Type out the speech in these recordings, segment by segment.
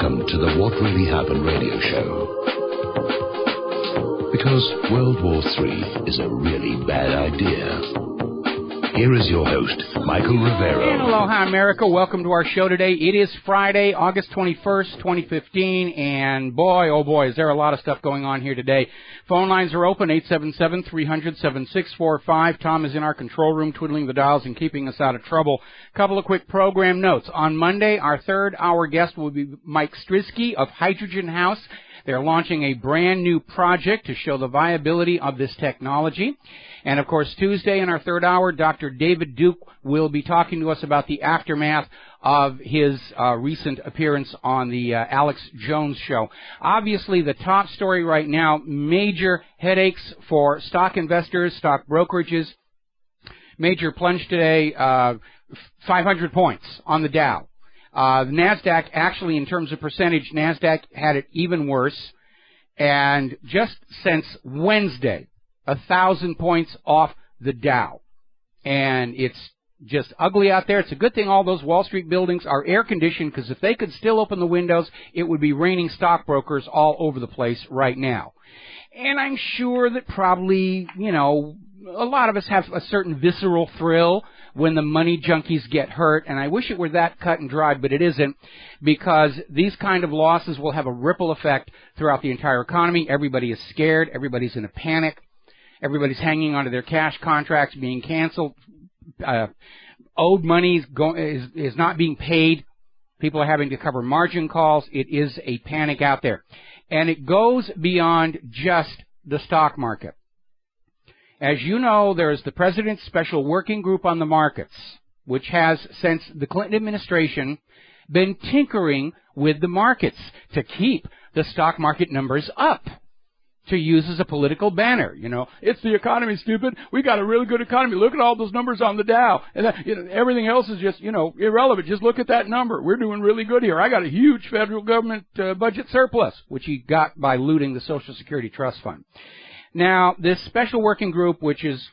Welcome to the What Really Happened radio show. Because World War III is a really bad idea. Here is your host, Michael Rivero. And aloha, America. Welcome to our show today. It is Friday, August 21st, 2015, and boy, oh boy, is there a lot of stuff going on here today. Phone lines are open, 877-300-7645. Tom is in our control room twiddling the dials and keeping us out of trouble. Couple of quick program notes. On Monday, our third hour guest will be Mike Strisky of Hydrogen House. They're launching a brand new project to show the viability of this technology. And, of course, Tuesday in our third hour, Dr. David Duke will be talking to us about the aftermath of his recent appearance on the Alex Jones show. Obviously, the top story right now, major headaches for stock investors, stock brokerages. Major plunge today, 500 points on the Dow. The NASDAQ, actually, in terms of percentage, NASDAQ had it even worse. And just since Wednesday, 1,000 points off the Dow. And it's just ugly out there. It's a good thing all those Wall Street buildings are air-conditioned, because if they could still open the windows, it would be raining stockbrokers all over the place right now. And I'm sure that probably, you know, a lot of us have a certain visceral thrill when the money junkies get hurt, and I wish it were that cut and dried, but it isn't, because these kind of losses will have a ripple effect throughout the entire economy. Everybody is scared. Everybody's in a panic. Everybody's hanging onto their cash contracts being canceled. Owed money is not being paid. People are having to cover margin calls. It is a panic out there. And it goes beyond just the stock market. As you know, there's the President's Special Working Group on the Markets, which has, since the Clinton administration, been tinkering with the markets to keep the stock market numbers up, to use as a political banner. You know, it's the economy, stupid. We got a really good economy. Look at all those numbers on the Dow. And that, you know, everything else is just, you know, irrelevant. Just look at that number. We're doing really good here. I got a huge federal government budget surplus, which he got by looting the Social Security Trust Fund. Now, this special working group, which is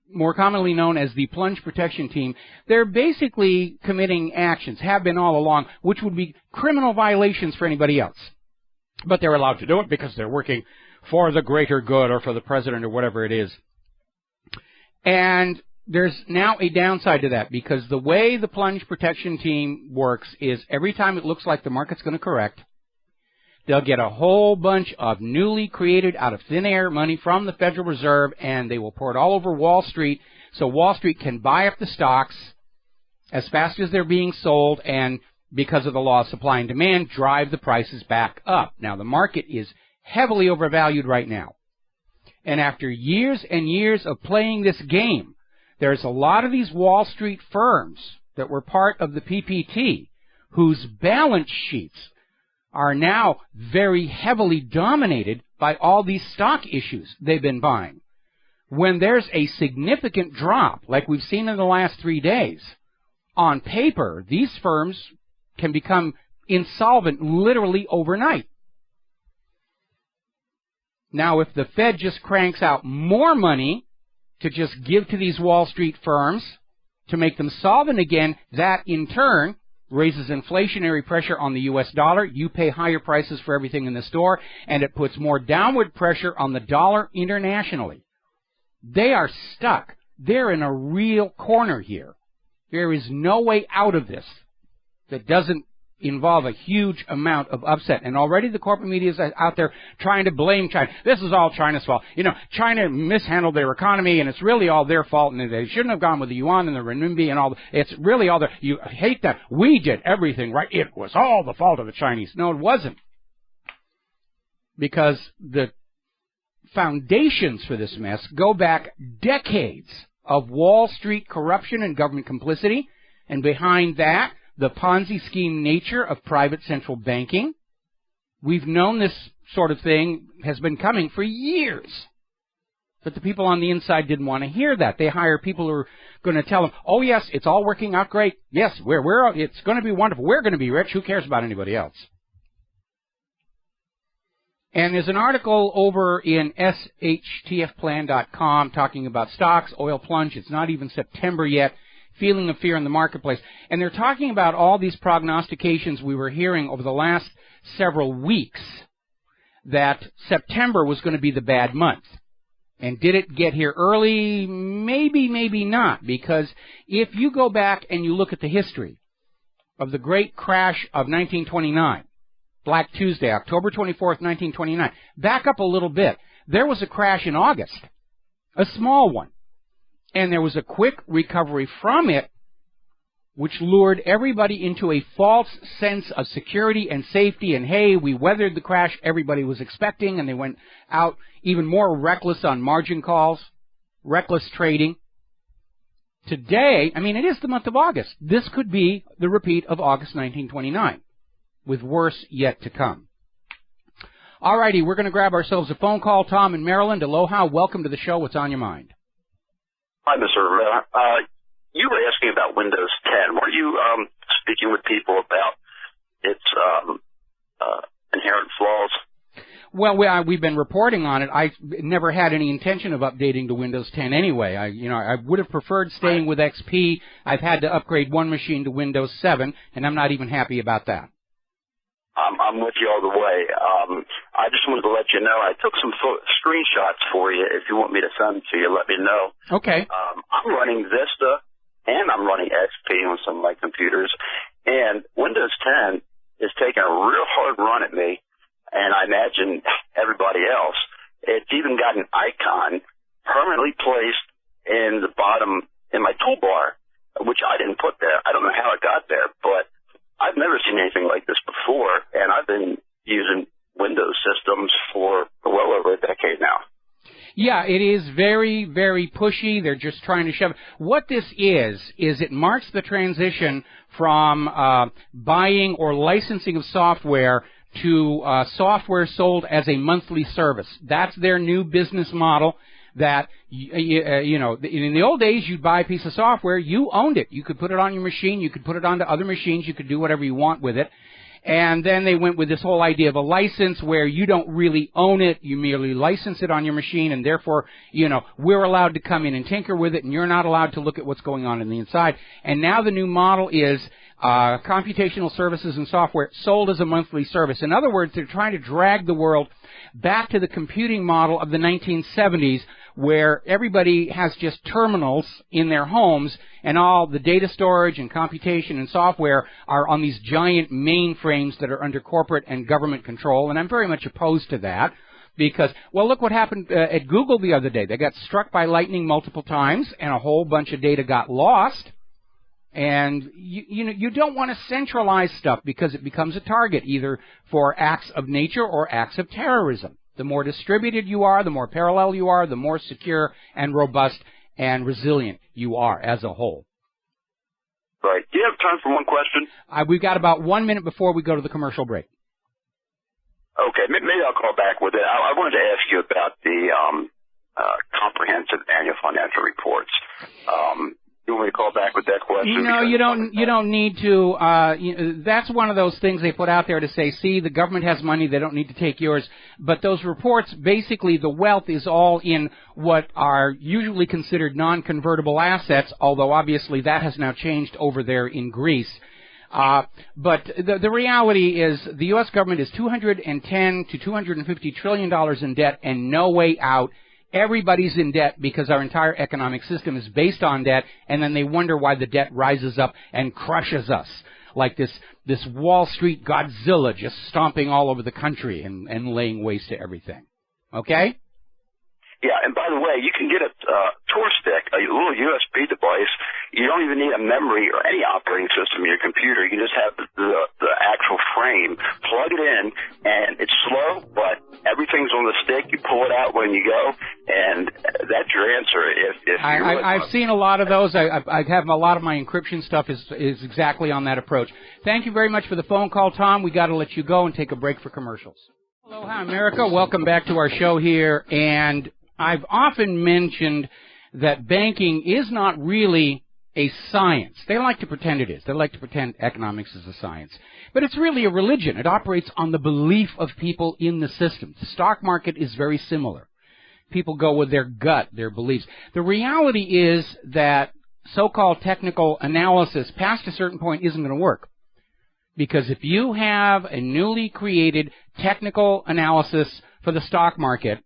more commonly known as the Plunge Protection Team, they're basically committing actions, have been all along, which would be criminal violations for anybody else. But they're allowed to do it because they're working for the greater good or for the president or whatever it is. And there's now a downside to that, because the way the Plunge Protection Team works is every time it looks like the market's going to correct, they'll get a whole bunch of newly created out of thin air money from the Federal Reserve, and they will pour it all over Wall Street so Wall Street can buy up the stocks as fast as they're being sold, and because of the law of supply and demand, drive the prices back up. Now, the market is heavily overvalued right now. And after years and years of playing this game, there's a lot of these Wall Street firms that were part of the PPT whose balance sheets are now very heavily dominated by all these stock issues they've been buying. When there's a significant drop, like we've seen in the last 3 days, on paper, these firms can become insolvent literally overnight. Now, if the Fed just cranks out more money to just give to these Wall Street firms to make them solvent again, that in turn raises inflationary pressure on the U.S. dollar. You pay higher prices for everything in the store, and it puts more downward pressure on the dollar internationally. They are stuck. They're in a real corner here. There is no way out of this that doesn't involve a huge amount of upset. And already the corporate media is out there trying to blame China. This is all China's fault. You know, China mishandled their economy, and it's really all their fault, and they shouldn't have gone with the yuan and the renminbi and all. It's really all their... You hate that. We did everything right. It was all the fault of the Chinese. No, it wasn't. Because the foundations for this mess go back decades of Wall Street corruption and government complicity, and behind that, the Ponzi scheme nature of private central banking. We've known this sort of thing has been coming for years. But the people on the inside didn't want to hear that. They hire people who are going to tell them, oh, yes, it's all working out great. Yes, it's going to be wonderful. We're going to be rich. Who cares about anybody else? And there's an article over in shtfplan.com talking about stocks, oil plunge. It's not even September yet. feeling of fear in the marketplace. And they're talking about all these prognostications we were hearing over the last several weeks that September was going to be the bad month. And did it get here early? Maybe, maybe not. Because if you go back and you look at the history of the great crash of 1929, Black Tuesday, October 24th, 1929, back up a little bit. There was a crash in August, a small one. And there was a quick recovery from it, which lured everybody into a false sense of security and safety. And, hey, we weathered the crash everybody was expecting, and they went out even more reckless on margin calls, reckless trading. Today, I mean, it is the month of August. This could be the repeat of August 1929, with worse yet to come. All righty, we're going to grab ourselves a phone call. Tom in Maryland, aloha. Welcome to the show. What's on your mind? Hi, Mr. Rivero. You were asking about Windows 10. Were you speaking with people about its inherent flaws? Well, we've been reporting on it. I never had any intention of updating to Windows 10 anyway. I would have preferred staying with XP. I've had to upgrade one machine to Windows 7, and I'm not even happy about that. I'm with you all the way. I just wanted to let you know, I took some screenshots for you. If you want me to send them to you, let me know. Okay. I'm running Vista, and I'm running XP on some of my computers, and Windows 10 is taking a real hard run at me, and I imagine everybody else. It's even got an icon permanently placed in the bottom, in my toolbar, which I didn't put there. I don't know how it got there, but I've never seen anything like this before, and I've been using Windows systems for well over a decade now. Yeah, it is very, very pushy. They're just trying to shove it. What this is it marks the transition from buying or licensing of software to software sold as a monthly service. That's their new business model. That, in the old days, you'd buy a piece of software, you owned it. You could put it on your machine, you could put it onto other machines, you could do whatever you want with it. And then they went with this whole idea of a license where you don't really own it, you merely license it on your machine, and therefore, we're allowed to come in and tinker with it, and you're not allowed to look at what's going on in the inside. And now the new model is computational services and software sold as a monthly service. In other words, they're trying to drag the world back to the computing model of the 1970s, where everybody has just terminals in their homes, and all the data storage and computation and software are on these giant mainframes that are under corporate and government control. And I'm very much opposed to that, because, well, look what happened at Google the other day. They got struck by lightning multiple times, and a whole bunch of data got lost. And you don't want to centralize stuff, because it becomes a target either for acts of nature or acts of terrorism. The more distributed you are, the more parallel you are, the more secure and robust and resilient you are as a whole. Right. Do you have time for one question? We've got about 1 minute before we go to the commercial break. Okay, maybe I'll call back with it. I wanted to ask you about the comprehensive annual financial reports. You want me to call back with that question? No, you don't need to. That's one of those things they put out there to say, see, the government has money, they don't need to take yours. But those reports, basically, the wealth is all in what are usually considered non-convertible assets, although obviously that has now changed over there in Greece. But the reality is the U.S. government is $210 to $250 trillion in debt and no way out. Everybody's in debt because our entire economic system is based on debt, and then they wonder why the debt rises up and crushes us like this Wall Street Godzilla just stomping all over the country and laying waste to everything. Okay? Yeah, and by the way, you can get a tour stick, a little USB device. You don't even need a memory or any operating system in your computer. You just have the actual frame, plug it in, and it's slow, but everything's on the stick. You pull it out when you go, and that's your answer. I've seen a lot of those. I have a lot of my encryption stuff is exactly on that approach. Thank you very much for the phone call, Tom. We got to let you go and take a break for commercials. Aloha, America. Welcome back to our show here, and I've often mentioned that banking is not really a science. They like to pretend it is. They like to pretend economics is a science. But it's really a religion. It operates on the belief of people in the system. The stock market is very similar. People go with their gut, their beliefs. The reality is that so-called technical analysis past a certain point isn't going to work. Because if you have a newly created technical analysis for the stock market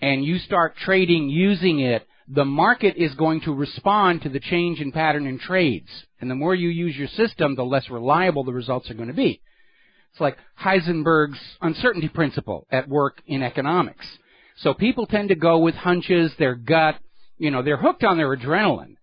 and you start trading using it, the market is going to respond to the change in pattern in trades. And the more you use your system, the less reliable the results are going to be. It's like Heisenberg's uncertainty principle at work in economics. So people tend to go with hunches, their gut, they're hooked on their adrenaline.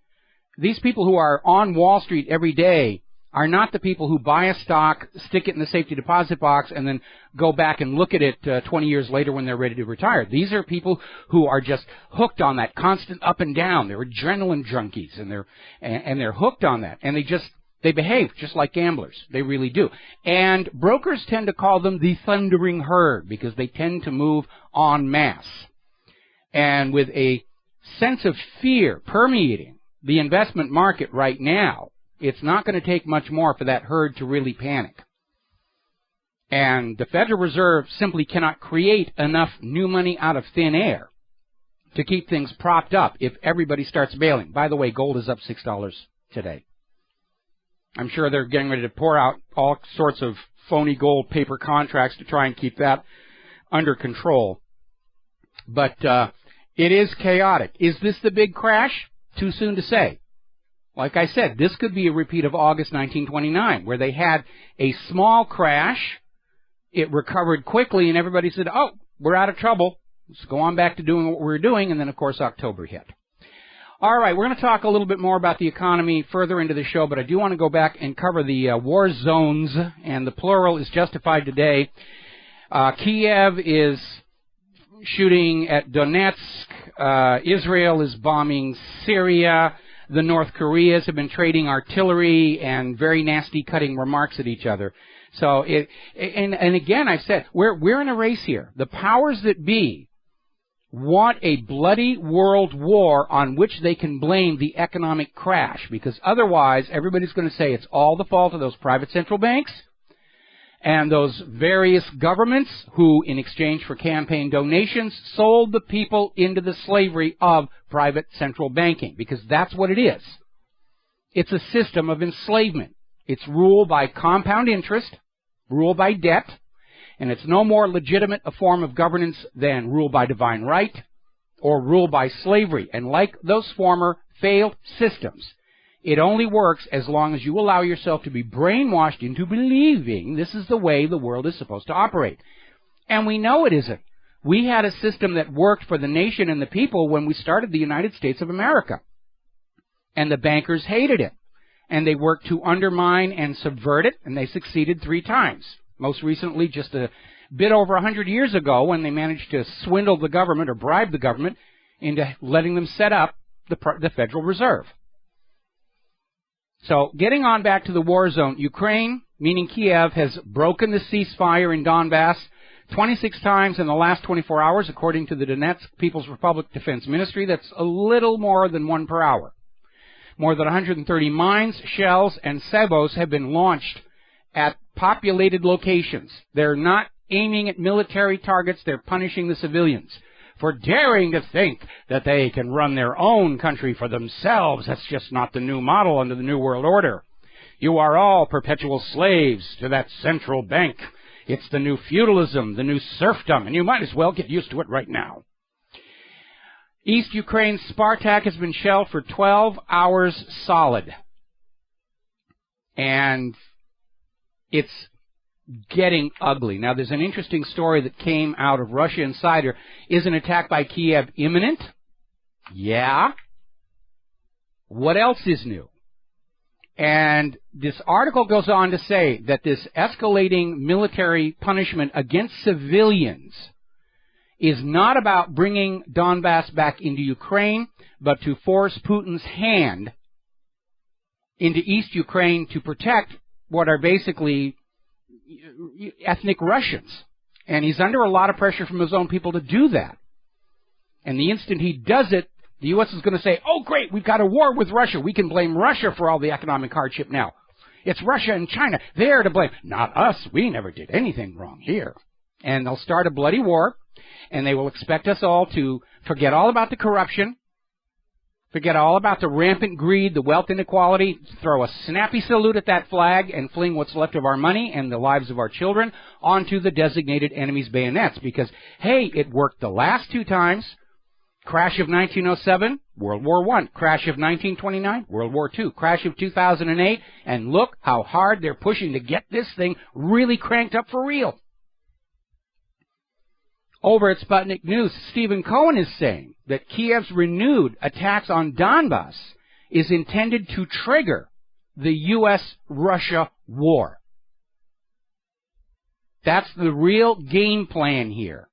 These people who are on Wall Street every day are not the people who buy a stock, stick it in the safety deposit box, and then go back and look at it 20 years later when they're ready to retire. These are people who are just hooked on that constant up and down. They're adrenaline junkies, and they're hooked on that. And they behave just like gamblers. They really do. And brokers tend to call them the thundering herd because they tend to move en masse. And with a sense of fear permeating the investment market right now, it's not going to take much more for that herd to really panic. And the Federal Reserve simply cannot create enough new money out of thin air to keep things propped up if everybody starts bailing. By the way, gold is up $6 today. I'm sure they're getting ready to pour out all sorts of phony gold paper contracts to try and keep that under control. But it is chaotic. Is this the big crash? Too soon to say. Like I said, this could be a repeat of August 1929, where they had a small crash. It recovered quickly, and everybody said, oh, we're out of trouble. Let's go on back to doing what we were doing. And then, of course, October hit. All right, we're going to talk a little bit more about the economy further into the show, but I do want to go back and cover the war zones, and the plural is justified today. Kiev is shooting at Donetsk. Israel is bombing Syria. The North Koreas have been trading artillery and very nasty cutting remarks at each other. So, and again, I've said, we're in a race here. The powers that be want a bloody world war on which they can blame the economic crash, because otherwise everybody's going to say it's all the fault of those private central banks and those various governments who, in exchange for campaign donations, sold the people into the slavery of private central banking, because that's what it is. It's a system of enslavement. It's ruled by compound interest, ruled by debt, and it's no more legitimate a form of governance than rule by divine right or rule by slavery. And like those former failed systems, it only works as long as you allow yourself to be brainwashed into believing this is the way the world is supposed to operate. And we know it isn't. We had a system that worked for the nation and the people when we started the United States of America. And the bankers hated it. And they worked to undermine and subvert it, and they succeeded 3 times. Most recently, just a bit over 100 years ago, when they managed to swindle the government or bribe the government into letting them set up the Federal Reserve. So, getting on back to the war zone, Ukraine, meaning Kiev, has broken the ceasefire in Donbass 26 times in the last 24 hours, according to the Donetsk People's Republic Defense Ministry. That's a little more than 1 per hour. More than 130 mines, shells, and sabos have been launched at populated locations. They're not aiming at military targets, they're punishing the civilians for daring to think that they can run their own country for themselves. That's just not the new model under the New World Order. You are all perpetual slaves to that central bank. It's the new feudalism, the new serfdom, and you might as well get used to it right now. East Ukraine's Spartak has been shelled for 12 hours solid. And it's getting ugly. Now, there's an interesting story that came out of Russia Insider. Is an attack by Kiev imminent? Yeah. What else is new? And this article goes on to say that this escalating military punishment against civilians is not about bringing Donbass back into Ukraine, but to force Putin's hand into East Ukraine to protect what are basically ethnic Russians. And he's under a lot of pressure from his own people to do that. And the instant he does it, the U.S. is going to say, oh, great, we've got a war with Russia. We can blame Russia for all the economic hardship now. It's Russia and China. They're to blame. Not us. We never did anything wrong here. And they'll start a bloody war, and they will expect us all to forget all about the corruption Forget all about the rampant greed, the wealth inequality. Throw a snappy salute at that flag and fling what's left of our money and the lives of our children onto the designated enemy's bayonets. Because, hey, it worked the last 2 times. Crash of 1907, World War I. Crash of 1929, World War II. Crash of 2008, and look how hard they're pushing to get this thing really cranked up for real. Over at Sputnik News, Stephen Cohen is saying that Kiev's renewed attacks on Donbass is intended to trigger the U.S.-Russia war. That's the real game plan here.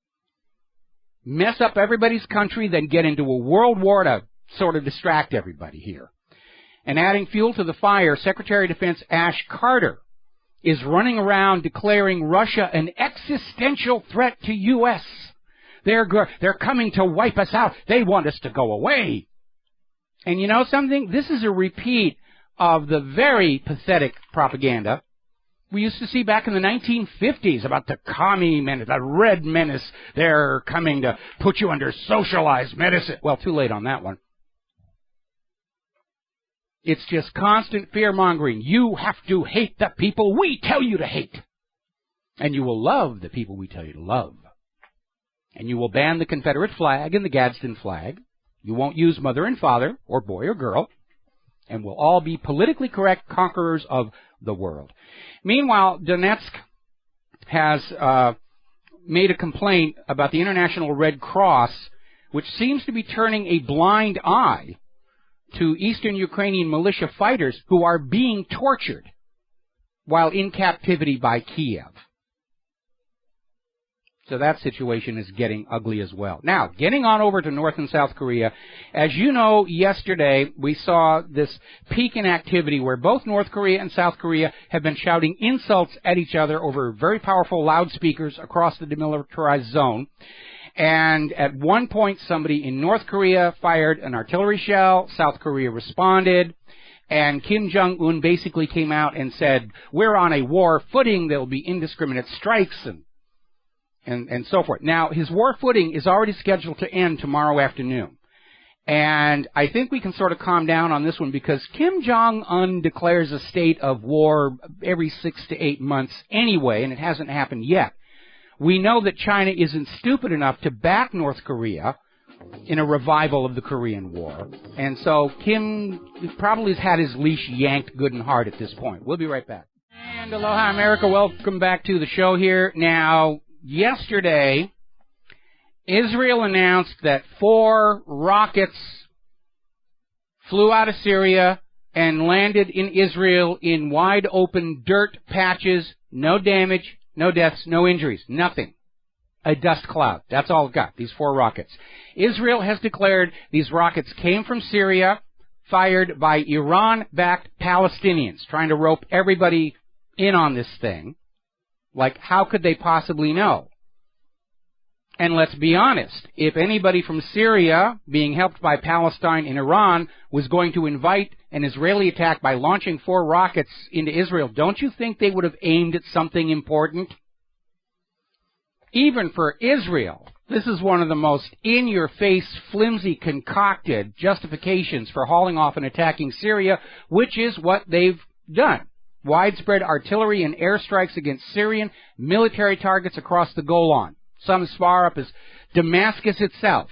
Mess up everybody's country, then get into a world war to sort of distract everybody here. And adding fuel to the fire, Secretary of Defense Ash Carter is running around declaring Russia an existential threat to U.S. They're coming to wipe us out. They want us to go away. And you know something? This is a repeat of the very pathetic propaganda we used to see back in the 1950s about the commie menace, the red menace. They're coming to put you under socialized medicine. Well, too late on that one. It's just constant fear-mongering. You have to hate the people we tell you to hate. And you will love the people we tell you to love. And you will ban the Confederate flag and the Gadsden flag. You won't use mother and father, or boy or girl. And we'll all be politically correct conquerors of the world. Meanwhile, Donetsk has made a complaint about the International Red Cross, which seems to be turning a blind eye to eastern Ukrainian militia fighters who are being tortured while in captivity by Kiev. So that situation is getting ugly as well. Now, getting on over to North and South Korea, as you know, yesterday we saw this peak in activity where both North Korea and South Korea have been shouting insults at each other over very powerful loudspeakers across the demilitarized zone. And at one point, somebody in North Korea fired an artillery shell. South Korea responded. And Kim Jong-un basically came out and said, we're on a war footing. There'll be indiscriminate strikes and so forth. Now, his war footing is already scheduled to end tomorrow afternoon. And I think we can sort of calm down on this one because Kim Jong-un declares a state of war every 6 to 8 months anyway, and it hasn't happened yet. We know that China isn't stupid enough to back North Korea in a revival of the Korean War. And so Kim probably has had his leash yanked good and hard at this point. We'll be right back. And aloha, America. Welcome back to the show here. Now, yesterday, Israel announced that 4 rockets flew out of Syria and landed in Israel in wide open dirt patches, no damage, no deaths, no injuries, nothing. A dust cloud. That's all it got, these 4 rockets. Israel has declared these rockets came from Syria, fired by Iran-backed Palestinians, trying to rope everybody in on this thing. Like, how could they possibly know? And let's be honest, if anybody from Syria, being helped by Palestine and Iran, was going to invite an Israeli attack by launching 4 rockets into Israel, don't you think they would have aimed at something important? Even for Israel, this is one of the most in-your-face, flimsy, concocted justifications for hauling off and attacking Syria, which is what they've done. Widespread artillery and airstrikes against Syrian military targets across the Golan, some as far up as Damascus itself.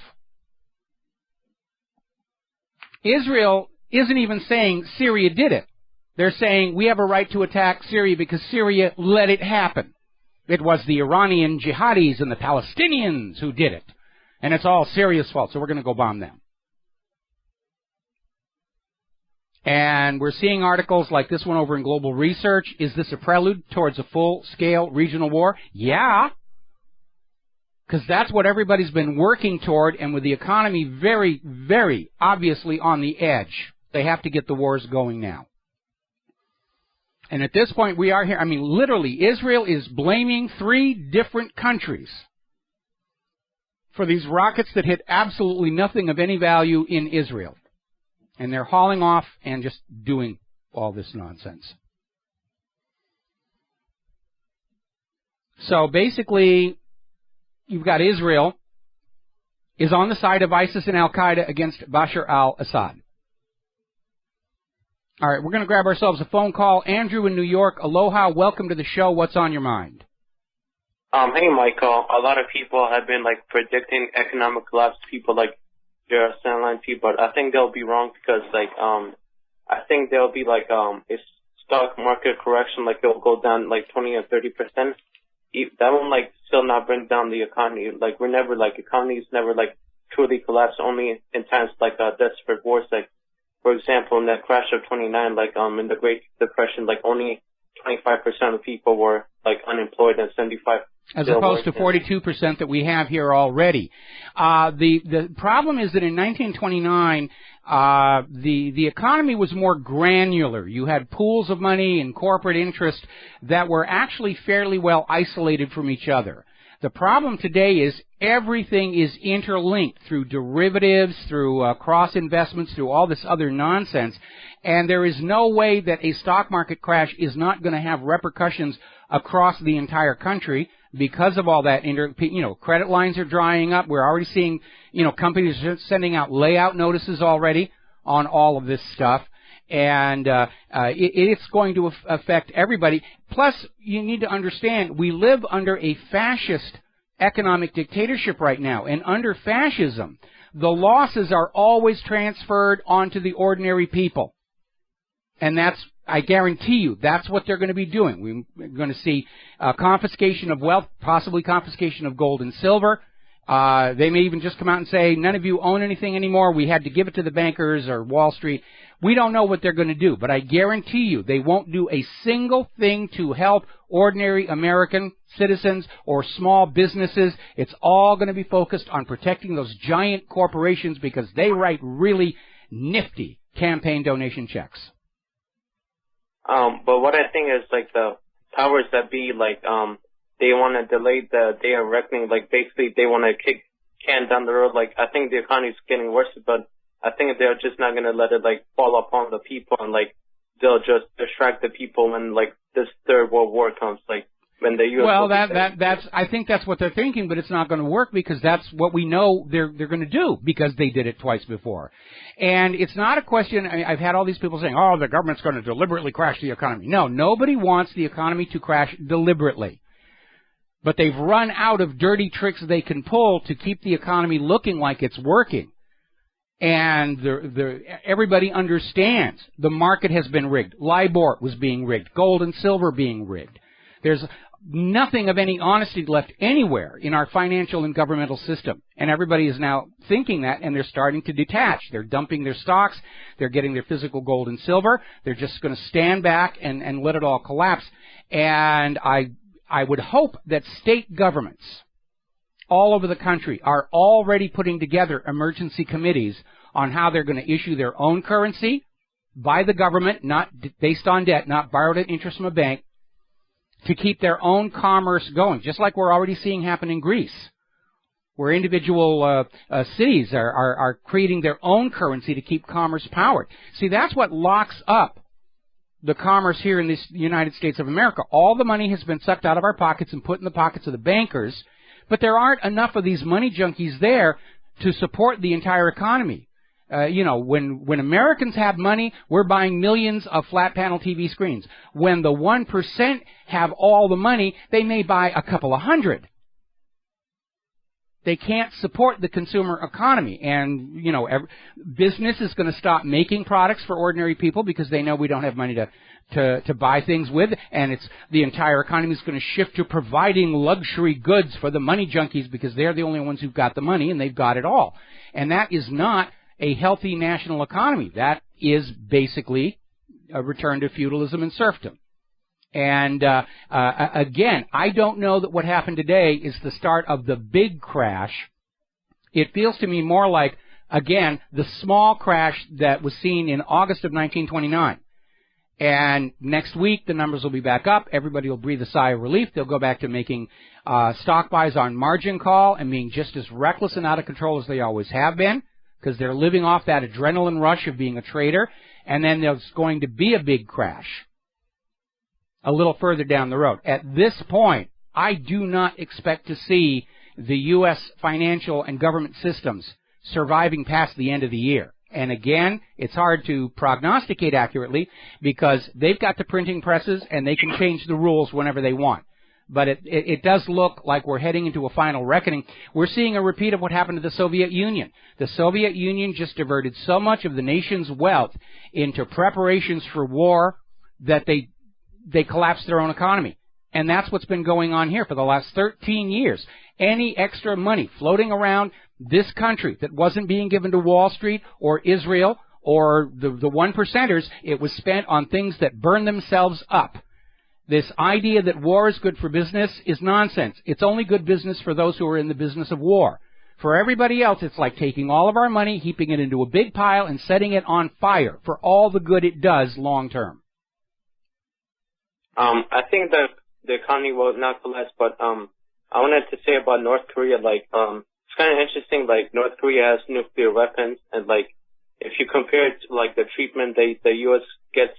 Israel isn't even saying Syria did it. They're saying we have a right to attack Syria because Syria let it happen. It was the Iranian jihadis and the Palestinians who did it. And it's all Syria's fault, so we're going to go bomb them. And we're seeing articles like this one over in Global Research. Is this a prelude towards a full-scale regional war? Yeah. Because that's what everybody's been working toward, and with the economy very, very obviously on the edge, they have to get the wars going now. And at this point, we are here. I mean, literally, Israel is blaming 3 different countries for these rockets that hit absolutely nothing of any value in Israel. And they're hauling off and just doing all this nonsense. So basically, you've got Israel is on the side of ISIS and Al-Qaeda against Bashar al-Assad. All right, we're going to grab ourselves a phone call. Andrew in New York, aloha, welcome to the show. What's on your mind? Hey, Michael. A lot of people have been, predicting economic collapse, people like your Sandline people. I think they'll be wrong because, I think there'll be, a stock market correction, it'll go down, 20 or 30%. That won't, still not bring down the economy. Economies never, truly collapse, only in times desperate wars, for example, in that crash of 29, in the Great Depression, only 25% of people were, unemployed and 75 as opposed to 42% that we have here already. The problem is that in 1929, the economy was more granular. You had pools of money and corporate interest that were actually fairly well isolated from each other. The problem today is everything is interlinked through derivatives, through cross investments, through all this other nonsense, and there is no way that a stock market crash is not going to have repercussions across the entire country because of all that. Credit lines are drying up. We're already seeing, companies are sending out layout notices already on all of this stuff. And it's going to affect everybody. Plus, you need to understand, we live under a fascist economic dictatorship right now. And under fascism, the losses are always transferred onto the ordinary people. And that's, I guarantee you, that's what they're going to be doing. We're going to see confiscation of wealth, possibly confiscation of gold and silver. They may even just come out and say, none of you own anything anymore. We had to give it to the bankers or Wall Street. We don't know what they're going to do, but I guarantee you they won't do a single thing to help ordinary American citizens or small businesses. It's all going to be focused on protecting those giant corporations because they write really nifty campaign donation checks. But what I think is the powers that be, they want to delay the day of reckoning. Basically, they want to kick can down the road. I think the economy is getting worse, but I think they're just not going to let it fall upon the people, and they'll just distract the people when this third world war comes, when the U.S. Well, that's I think that's what they're thinking, but it's not going to work because that's what we know they're going to do because they did it twice before. And it's not a question. I've had all these people saying, "Oh, the government's going to deliberately crash the economy." No, nobody wants the economy to crash deliberately. But they've run out of dirty tricks they can pull to keep the economy looking like it's working. And everybody understands the market has been rigged. LIBOR was being rigged. Gold and silver being rigged. There's nothing of any honesty left anywhere in our financial and governmental system. And everybody is now thinking that, and they're starting to detach. They're dumping their stocks. They're getting their physical gold and silver. They're just going to stand back and let it all collapse. And I would hope that state governments all over the country are already putting together emergency committees on how they're going to issue their own currency by the government, not based on debt, not borrowed at interest from a bank, to keep their own commerce going, just like we're already seeing happen in Greece, where individual cities are creating their own currency to keep commerce powered. See, that's what locks up the commerce here in the United States of America. All the money has been sucked out of our pockets and put in the pockets of the bankers, but there aren't enough of these money junkies there to support the entire economy. When Americans have money, we're buying millions of flat panel TV screens. When the 1% have all the money, they may buy a couple of hundred. They can't support the consumer economy. And, business is going to stop making products for ordinary people because they know we don't have money to buy things with. And the entire economy is going to shift to providing luxury goods for the money junkies because they're the only ones who've got the money and they've got it all. And that is not a healthy national economy. That is basically a return to feudalism and serfdom. And again, I don't know that what happened today is the start of the big crash. It feels to me more like, again, the small crash that was seen in August of 1929. And next week, the numbers will be back up. Everybody will breathe a sigh of relief. They'll go back to making stock buys on margin call and being just as reckless and out of control as they always have been, because they're living off that adrenaline rush of being a trader. And then there's going to be a big crash a little further down the road. At this point, I do not expect to see the U.S. financial and government systems surviving past the end of the year. And again, it's hard to prognosticate accurately because they've got the printing presses and they can change the rules whenever they want. But it does look like we're heading into a final reckoning. We're seeing a repeat of what happened to the Soviet Union. The Soviet Union just diverted so much of the nation's wealth into preparations for war that they collapsed their own economy. And that's what's been going on here for the last 13 years. Any extra money floating around this country that wasn't being given to Wall Street or Israel or the one percenters, it was spent on things that burn themselves up. This idea that war is good for business is nonsense. It's only good business for those who are in the business of war. For everybody else, it's like taking all of our money, heaping it into a big pile, and setting it on fire for all the good it does long term. I think that the economy will not collapse, but I wanted to say about North Korea, it's kind of interesting, North Korea has nuclear weapons, and, if you compare it to, the treatment the U.S. gets,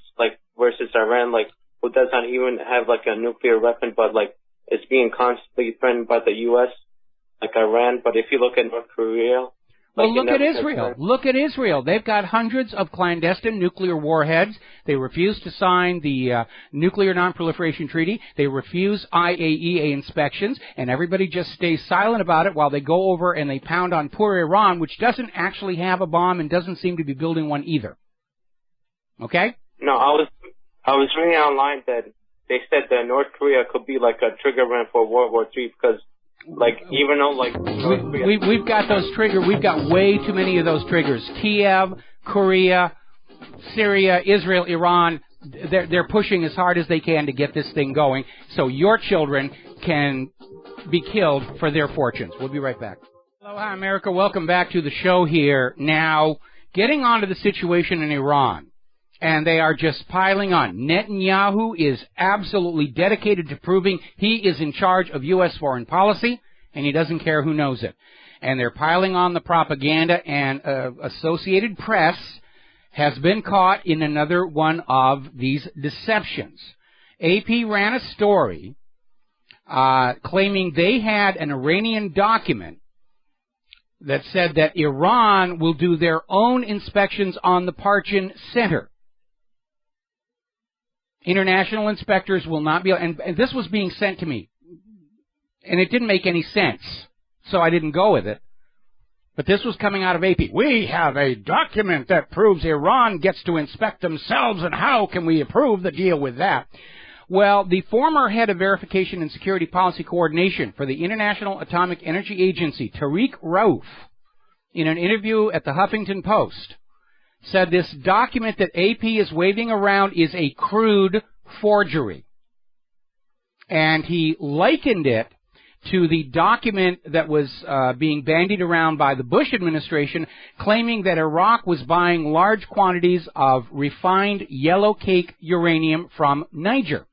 versus Iran, who does not even have, a nuclear weapon, but, it's being constantly threatened by the U.S., Iran. But if you look at North Korea... Well, look at Israel. Look at Israel. They've got hundreds of clandestine nuclear warheads. They refuse to sign the Nuclear Non-Proliferation Treaty. They refuse IAEA inspections, and everybody just stays silent about it while they go over and they pound on poor Iran, which doesn't actually have a bomb and doesn't seem to be building one either. Okay? No, I was reading online that they said that North Korea could be like a trigger man for World War III because, even though, North Korea... We've got those triggers. We've got way too many of those triggers. Kiev, Korea, Syria, Israel, Iran, they're pushing as hard as they can to get this thing going so your children can be killed for their fortunes. We'll be right back. Aloha, America. Welcome back to the show here. Now, getting on to the situation in Iran. And they are just piling on. Netanyahu is absolutely dedicated to proving he is in charge of U.S. foreign policy, and he doesn't care who knows it. And they're piling on the propaganda, and Associated Press has been caught in another one of these deceptions. AP ran a story claiming they had an Iranian document that said that Iran will do their own inspections on the Parchin Center. International inspectors will not be, and this was being sent to me, and it didn't make any sense, so I didn't go with it. But this was coming out of AP. We have a document that proves Iran gets to inspect themselves, and how can we approve the deal with that? Well, the former head of Verification and Security Policy Coordination for the International Atomic Energy Agency, Tariq Rauf, in an interview at the Huffington Post, said this document that AP is waving around is a crude forgery. And he likened it to the document that was being bandied around by the Bush administration, claiming that Iraq was buying large quantities of refined yellow cake uranium from Niger.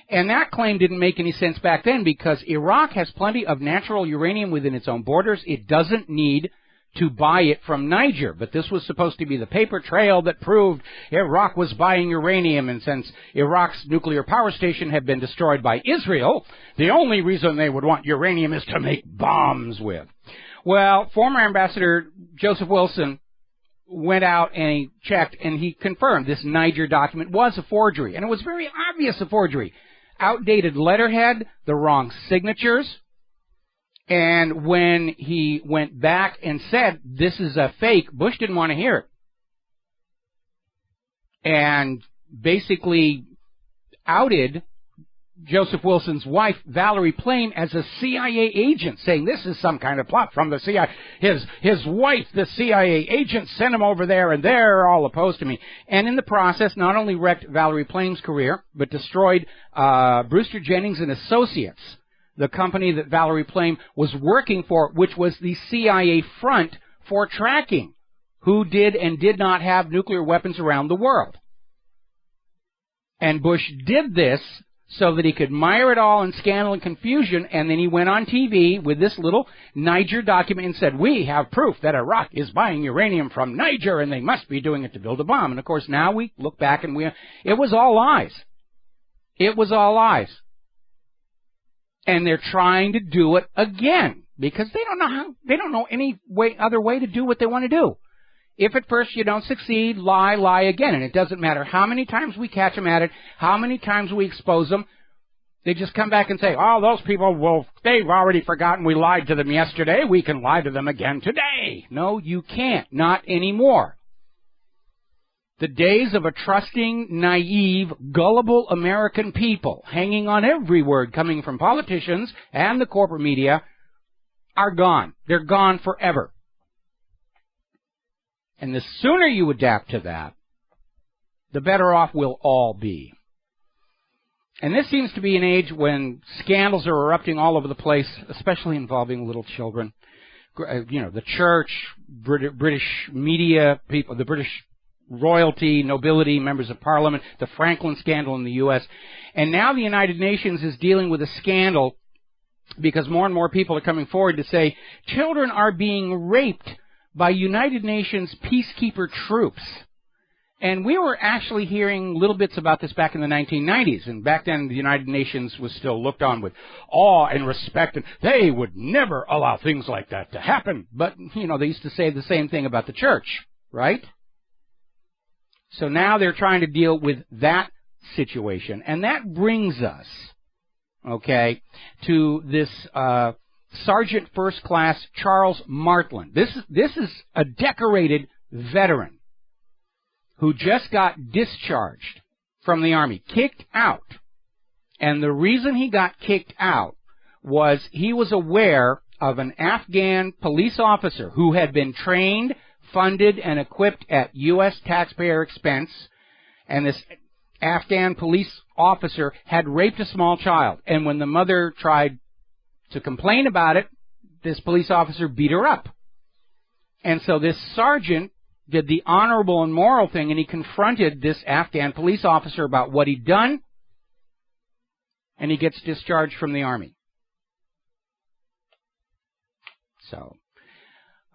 And that claim didn't make any sense back then because Iraq has plenty of natural uranium within its own borders. It doesn't need to buy it from Niger. But this was supposed to be the paper trail that proved Iraq was buying uranium, and since Iraq's nuclear power station had been destroyed by Israel, the only reason they would want uranium is to make bombs with. Well, former Ambassador Joseph Wilson went out and he checked and he confirmed this Niger document was a forgery, and it was very obvious a forgery. Outdated letterhead, the wrong signatures. And when he went back and said, this is a fake, Bush didn't want to hear it. And basically outed Joseph Wilson's wife, Valerie Plame, as a CIA agent, saying this is some kind of plot from the CIA. His wife, the CIA agent, sent him over there, and they're all opposed to me. And in the process, not only wrecked Valerie Plame's career, but destroyed Brewster Jennings and Associates, the company that Valerie Plame was working for, which was the CIA front for tracking who did and did not have nuclear weapons around the world. And Bush did this so that he could mire it all in scandal and confusion, and then he went on TV with this little Niger document and said, we have proof that Iraq is buying uranium from Niger, and they must be doing it to build a bomb. And, of course, now we look back and it was all lies. It was all lies. And they're trying to do it again because they don't know any other way to do what they want to do. If at first you don't succeed, lie again. And it doesn't matter how many times we catch them at it, how many times we expose them. They just come back and say, oh, those people, they've already forgotten we lied to them yesterday. We can lie to them again today. No, you can't. Not anymore. The days of a trusting, naive, gullible American people hanging on every word coming from politicians and the corporate media are gone. They're gone forever. And the sooner you adapt to that, the better off we'll all be. And this seems to be an age when scandals are erupting all over the place, especially involving little children. The church, British media people, the British royalty, nobility, members of parliament, the Franklin scandal in the U.S. And now the United Nations is dealing with a scandal because more and more people are coming forward to say children are being raped by United Nations peacekeeper troops. And we were actually hearing little bits about this back in the 1990s. And back then, the United Nations was still looked on with awe and respect. And they would never allow things like that to happen. But, they used to say the same thing about the church, right? So now they're trying to deal with that situation. And that brings us, to this Sergeant First Class Charles Martland. This is a decorated veteran who just got discharged from the Army, kicked out. And the reason he got kicked out was he was aware of an Afghan police officer who had been trained, funded, and equipped at U.S. taxpayer expense, and this Afghan police officer had raped a small child. And when the mother tried to complain about it, this police officer beat her up. And so this sergeant did the honorable and moral thing, and he confronted this Afghan police officer about what he'd done, and he gets discharged from the Army. So,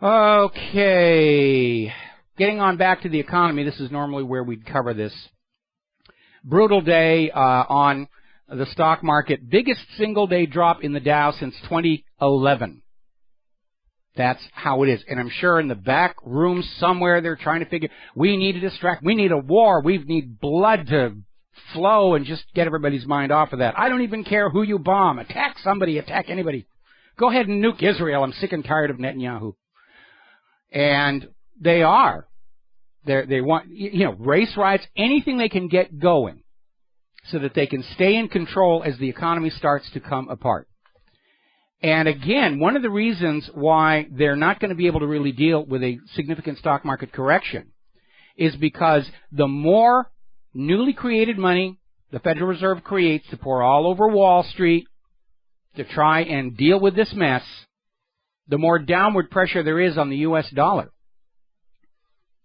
okay, getting on back to the economy. This is normally where we'd cover this. Brutal day on the stock market. Biggest single-day drop in the Dow since 2011. That's how it is. And I'm sure in the back room somewhere they're trying to figure, we need to distract, we need a war, we need blood to flow and just get everybody's mind off of that. I don't even care who you bomb. Attack somebody, attack anybody. Go ahead and nuke Israel. I'm sick and tired of Netanyahu. And they are. They want, race riots, anything they can get going so that they can stay in control as the economy starts to come apart. And again, one of the reasons why they're not going to be able to really deal with a significant stock market correction is because the more newly created money the Federal Reserve creates to pour all over Wall Street to try and deal with this mess, the more downward pressure there is on the U.S. dollar.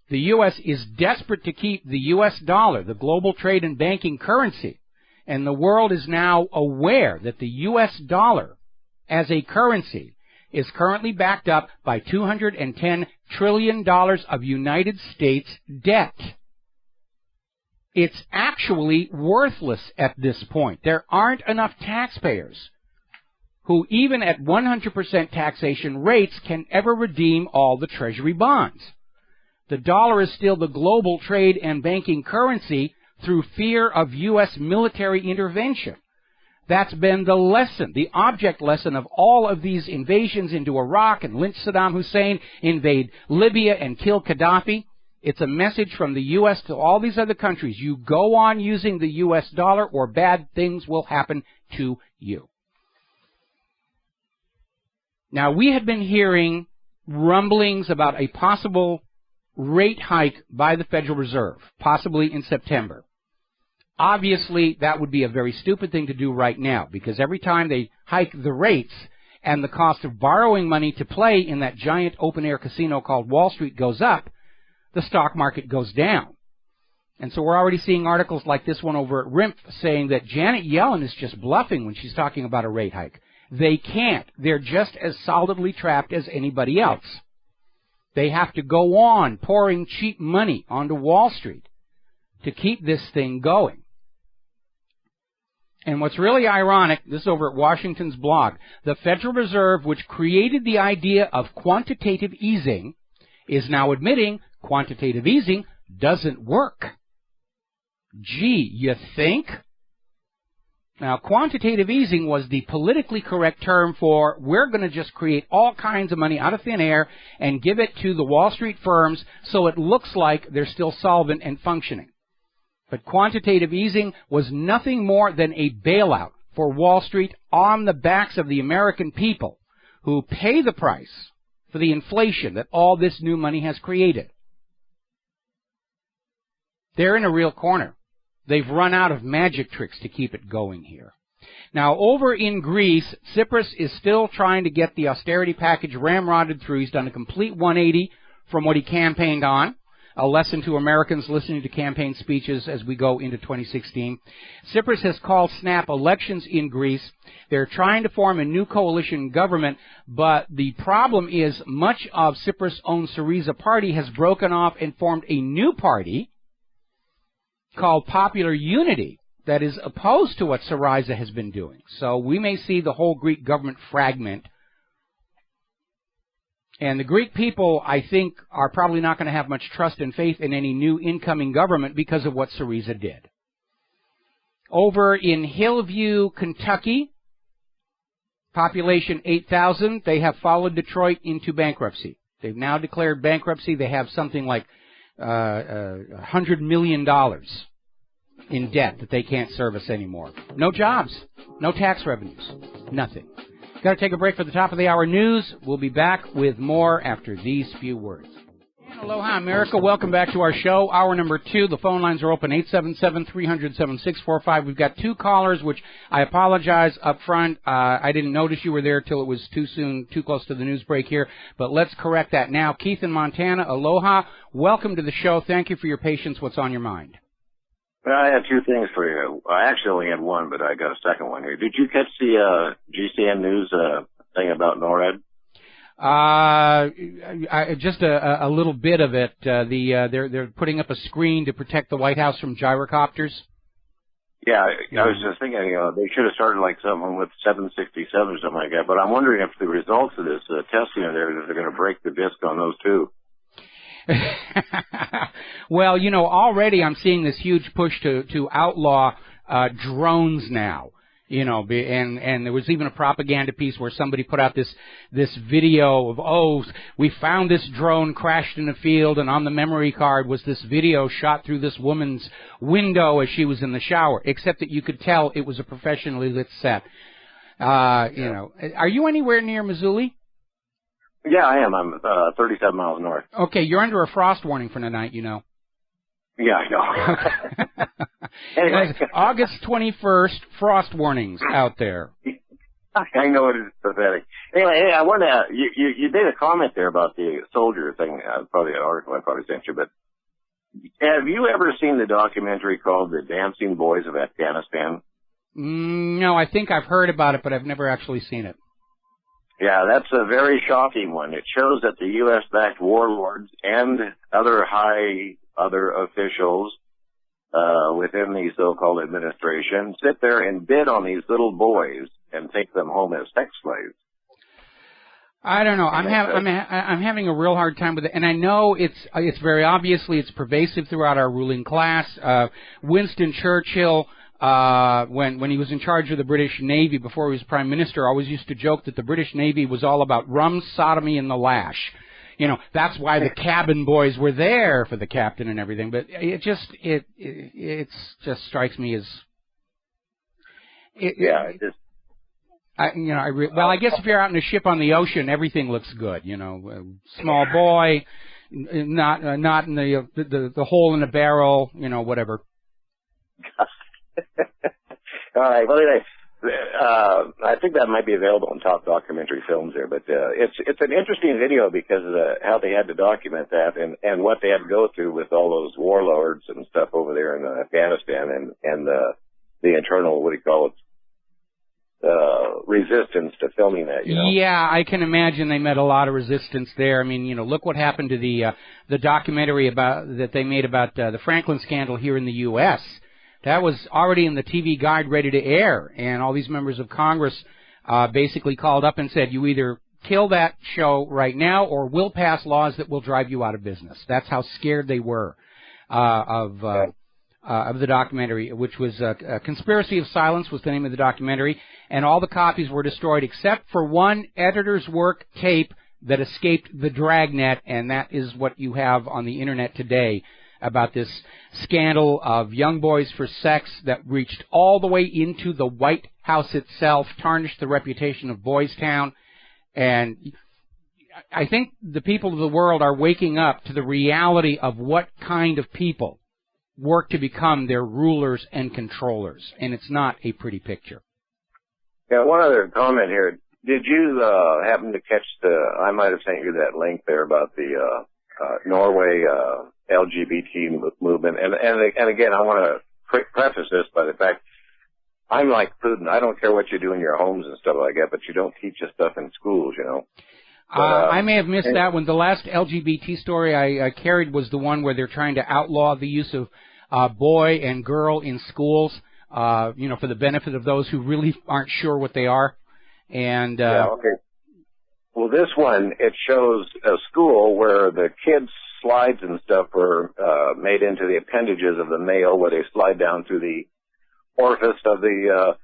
The U.S. is desperate to keep the U.S. dollar, the global trade and banking currency, and the world is now aware that the U.S. dollar as a currency is currently backed up by $210 trillion of United States debt. It's actually worthless at this point. There aren't enough taxpayers who, even at 100% taxation rates, can ever redeem all the Treasury bonds. The dollar is still the global trade and banking currency through fear of U.S. military intervention. That's been the lesson, the object lesson of all of these invasions into Iraq and lynch Saddam Hussein, invade Libya and kill Gaddafi. It's a message from the U.S. to all these other countries. You go on using the U.S. dollar or bad things will happen to you. Now, we had been hearing rumblings about a possible rate hike by the Federal Reserve, possibly in September. Obviously, that would be a very stupid thing to do right now, because every time they hike the rates and the cost of borrowing money to play in that giant open-air casino called Wall Street goes up, the stock market goes down. And so we're already seeing articles like this one over at RIMF saying that Janet Yellen is just bluffing when she's talking about a rate hike. They can't. They're just as solidly trapped as anybody else. They have to go on pouring cheap money onto Wall Street to keep this thing going. And what's really ironic, this is over at Washington's blog, the Federal Reserve, which created the idea of quantitative easing, is now admitting quantitative easing doesn't work. Gee, you think? Now, quantitative easing was the politically correct term for we're going to just create all kinds of money out of thin air and give it to the Wall Street firms so it looks like they're still solvent and functioning. But quantitative easing was nothing more than a bailout for Wall Street on the backs of the American people who pay the price for the inflation that all this new money has created. They're in a real corner. They've run out of magic tricks to keep it going here. Now, over in Greece, Tsipras is still trying to get the austerity package ramrodded through. He's done a complete 180 from what he campaigned on. A lesson to Americans listening to campaign speeches as we go into 2016. Tsipras has called snap elections in Greece. They're trying to form a new coalition government, but the problem is much of Tsipras' own Syriza party has broken off and formed a new party called Popular Unity that is opposed to what Syriza has been doing. So we may see the whole Greek government fragment. And the Greek people, I think, are probably not going to have much trust and faith in any new incoming government because of what Syriza did. Over in Hillview, Kentucky, population 8,000, they have followed Detroit into bankruptcy. They've now declared bankruptcy. They have something like $100 million in debt that they can't service anymore. No jobs, no tax revenues, nothing. Got to take a break for the top of the hour news. We'll be back with more after these few words. And aloha, America. Welcome back to our show. Hour number 2. The phone lines are open, 877-300-7645. We've got 2 callers, which I apologize up front. I didn't notice you were there till it was too soon, too close to the news break here. But let's correct that now. Keith in Montana, aloha. Welcome to the show. Thank you for your patience. What's on your mind? Well, I have 2 things for you. I actually only had one, but I got a second one here. Did you catch the GCN news thing about NORAD? Just a little bit of it. They're putting up a screen to protect the White House from gyrocopters. Yeah, I was just thinking, they should have started like something with 767 or something like that. But I'm wondering if the results of this testing are there, that they're going to break the disc on those too. Well, already I'm seeing this huge push to outlaw drones now. And there was even a propaganda piece where somebody put out this video of, we found this drone crashed in a field, and on the memory card was this video shot through this woman's window as she was in the shower, except that you could tell it was a professionally lit set. Are you anywhere near Missouri? Yeah, I am. I'm 37 miles north. Okay, you're under a frost warning for tonight, Yeah, I know. Anyway, August 21st, frost warnings out there. I know it is pathetic. Anyway, I wanted to, you made a comment there about the soldier thing, probably an article I probably sent you, but have you ever seen the documentary called The Dancing Boys of Afghanistan? No, I think I've heard about it, but I've never actually seen it. Yeah, that's a very shocking one. It shows that the U.S.-backed warlords and other officials within the so-called administration sit there and bid on these little boys and take them home as sex slaves. I don't know. I'm having a real hard time with it, and I know it's very obviously it's pervasive throughout our ruling class. Winston Churchill, when he was in charge of the British Navy before he was Prime Minister, always used to joke that the British Navy was all about rum, sodomy, and the lash. That's why the cabin boys were there for the captain and everything. But it just strikes me as I guess if you're out in a ship on the ocean, everything looks good. Small boy, not in the hole in the barrel. Whatever. All right. Well, anyway, I think that might be available on Top Documentary Films there, but it's an interesting video because of how they had to document that and what they had to go through with all those warlords and stuff over there in Afghanistan and the internal, resistance to filming that. Yeah, I can imagine they met a lot of resistance there. I mean, look what happened to the documentary that they made about the Franklin scandal here in the U.S. That was already in the TV guide ready to air, and all these members of Congress basically called up and said, you either kill that show right now or we'll pass laws that will drive you out of business. That's how scared they were of the documentary, which was Conspiracy of Silence was the name of the documentary, and all the copies were destroyed except for one editor's work tape that escaped the dragnet, and that is what you have on the Internet today about this scandal of young boys for sex that reached all the way into the White House itself, tarnished the reputation of Boys Town. And I think the people of the world are waking up to the reality of what kind of people work to become their rulers and controllers, and it's not a pretty picture. Yeah, one other comment here. Did you happen to catch I might have sent you that link there about the Norway LGBT movement. And again, I want to preface this by the fact I'm like Putin. I don't care what you do in your homes and stuff like that, but you don't teach this stuff in schools, you know. But, I may have missed that one. The last LGBT story I carried was the one where they're trying to outlaw the use of boy and girl in schools, for the benefit of those who really aren't sure what they are. And yeah, okay. Well, this one, it shows a school where the kids' slides and stuff were made into the appendages of the male, where they slide down through the orifice of the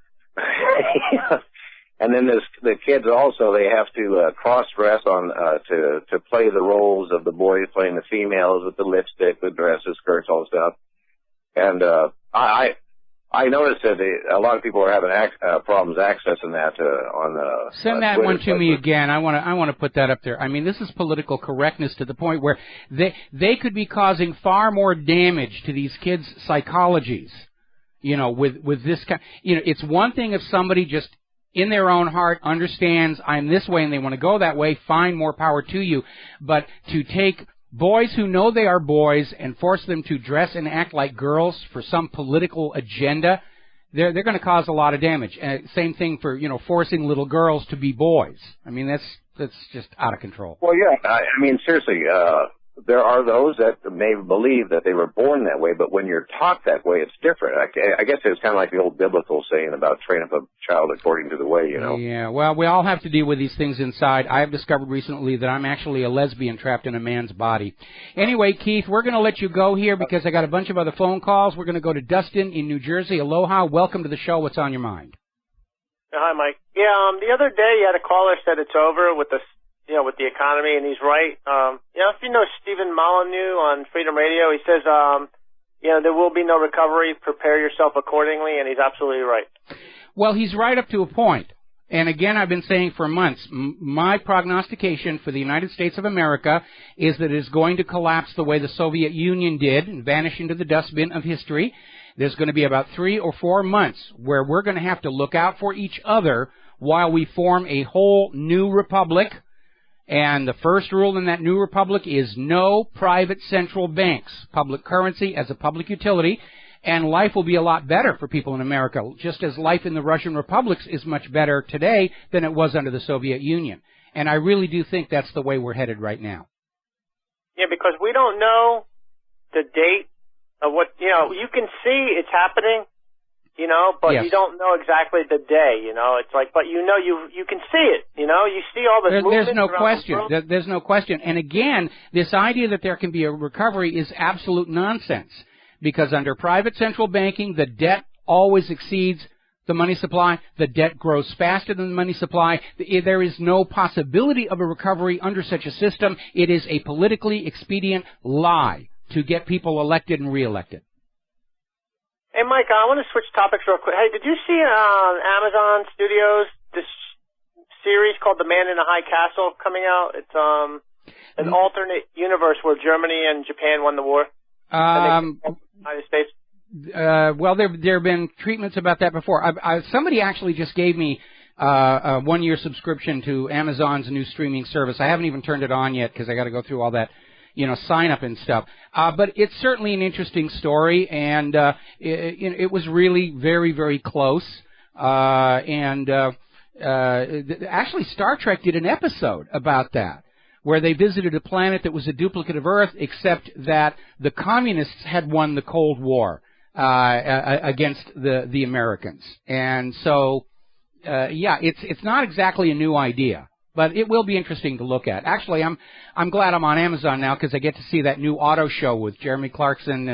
and then the kids also, they have to cross-dress on to play the roles of the boys playing the females with the lipstick, the dresses, skirts, all the stuff. And I noticed that a lot of people are having problems accessing that on Send that Twitter, one to me again. I want to put that up there. I mean, this is political correctness to the point where they could be causing far more damage to these kids' psychologies. With this kind. It's one thing if somebody just in their own heart understands I'm this way and they want to go that way. Fine, more power to you. But to take boys who know they are boys and force them to dress and act like girls for some political agenda, they're going to cause a lot of damage. And same thing for, forcing little girls to be boys. I mean, that's just out of control. Well, yeah, I mean, seriously, there are those that may believe that they were born that way, but when you're taught that way, it's different. I guess it's kind of like the old biblical saying about train up a child according to the way, Yeah, well, we all have to deal with these things inside. I have discovered recently that I'm actually a lesbian trapped in a man's body. Anyway, Keith, we're going to let you go here because I got a bunch of other phone calls. We're going to go to Dustin in New Jersey. Aloha. Welcome to the show. What's on your mind? Hi, Mike. Yeah, the other day you had a caller said it's over with the with the economy, and he's right. If you know Stephen Molyneux on Freedom Radio, he says, there will be no recovery. Prepare yourself accordingly, and he's absolutely right. Well, he's right up to a point. And again, I've been saying for months, my prognostication for the United States of America is that it is going to collapse the way the Soviet Union did and vanish into the dustbin of history. There's going to be about 3 or 4 months where we're going to have to look out for each other while we form a whole new republic. And the first rule in that new republic is no private central banks, public currency as a public utility, and life will be a lot better for people in America, just as life in the Russian republics is much better today than it was under the Soviet Union. And I really do think that's the way we're headed right now. Yeah, because we don't know the date of what, you can see it's happening, but yes. You don't know exactly the day, it's like, but you can see it, you see all the movement. There's no question. There's no question. And again, this idea that there can be a recovery is absolute nonsense, because under private central banking, the debt always exceeds the money supply. The debt grows faster than the money supply. There is no possibility of a recovery under such a system. It is a politically expedient lie to get people elected and reelected. Hey, Mike, I want to switch topics real quick. Hey, did you see on Amazon Studios this series called The Man in the High Castle coming out? It's an alternate universe where Germany and Japan won the war. United States. Well, there have been treatments about that before. Somebody actually just gave me a 1-year subscription to Amazon's new streaming service. I haven't even turned it on yet because I got to go through all that, sign up and stuff. But it's certainly an interesting story, and it was really very, very close. Actually, Star Trek did an episode about that, where they visited a planet that was a duplicate of Earth, except that the communists had won the Cold War. against the Americans. And so, it's not exactly a new idea, but it will be interesting to look at. Actually, I'm glad I'm on Amazon now because I get to see that new auto show with Jeremy Clarkson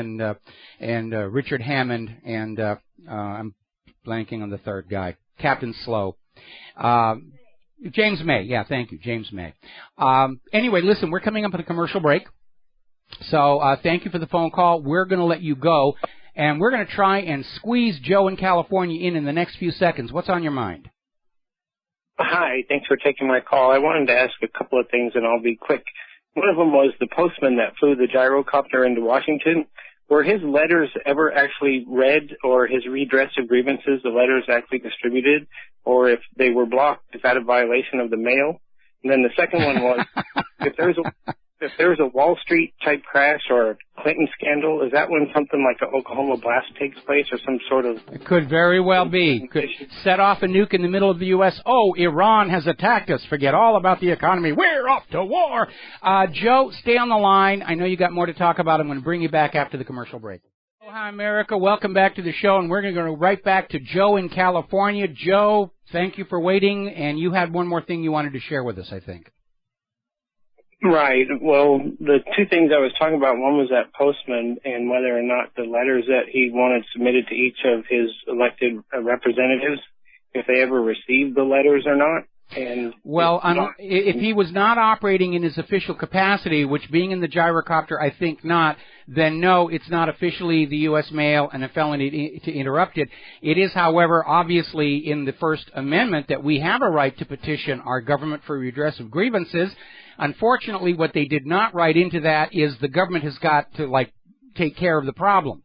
and Richard Hammond and I'm blanking on the third guy, Captain Slow. James May. Yeah, thank you, James May. Anyway, listen, we're coming up with a commercial break. So thank you for the phone call. We're going to let you go, and we're going to try and squeeze Joe in California in the next few seconds. What's on your mind? Hi, thanks for taking my call. I wanted to ask a couple of things, and I'll be quick. One of them was the postman that flew the gyrocopter into Washington. Were his letters ever actually read, or his redress of grievances, the letters actually distributed, or if they were blocked, is that a violation of the mail? And then the second one was, if there's a Wall Street type crash or a Clinton scandal, is that when something like an Oklahoma blast takes place or some sort of... It could very well be. Could set off a nuke in the middle of the U.S. Oh, Iran has attacked us. Forget all about the economy. We're off to war. Joe, stay on the line. I know you got more to talk about. I'm going to bring you back after the commercial break. Hi, America. Welcome back to the show, and we're going to go right back to Joe in California. Joe, thank you for waiting, and you had one more thing you wanted to share with us, I think. Right. Well, the two things I was talking about, one was that postman and whether or not the letters that he wanted submitted to each of his elected representatives, if they ever received the letters or not. And well, if he was not operating in his official capacity, which being in the gyrocopter, I think not, then no, it's not officially the U.S. mail and a felony to interrupt it. It is, however, obviously in the First Amendment that we have a right to petition our government for redress of grievances. Unfortunately, what they did not write into that is the government has got to, take care of the problem.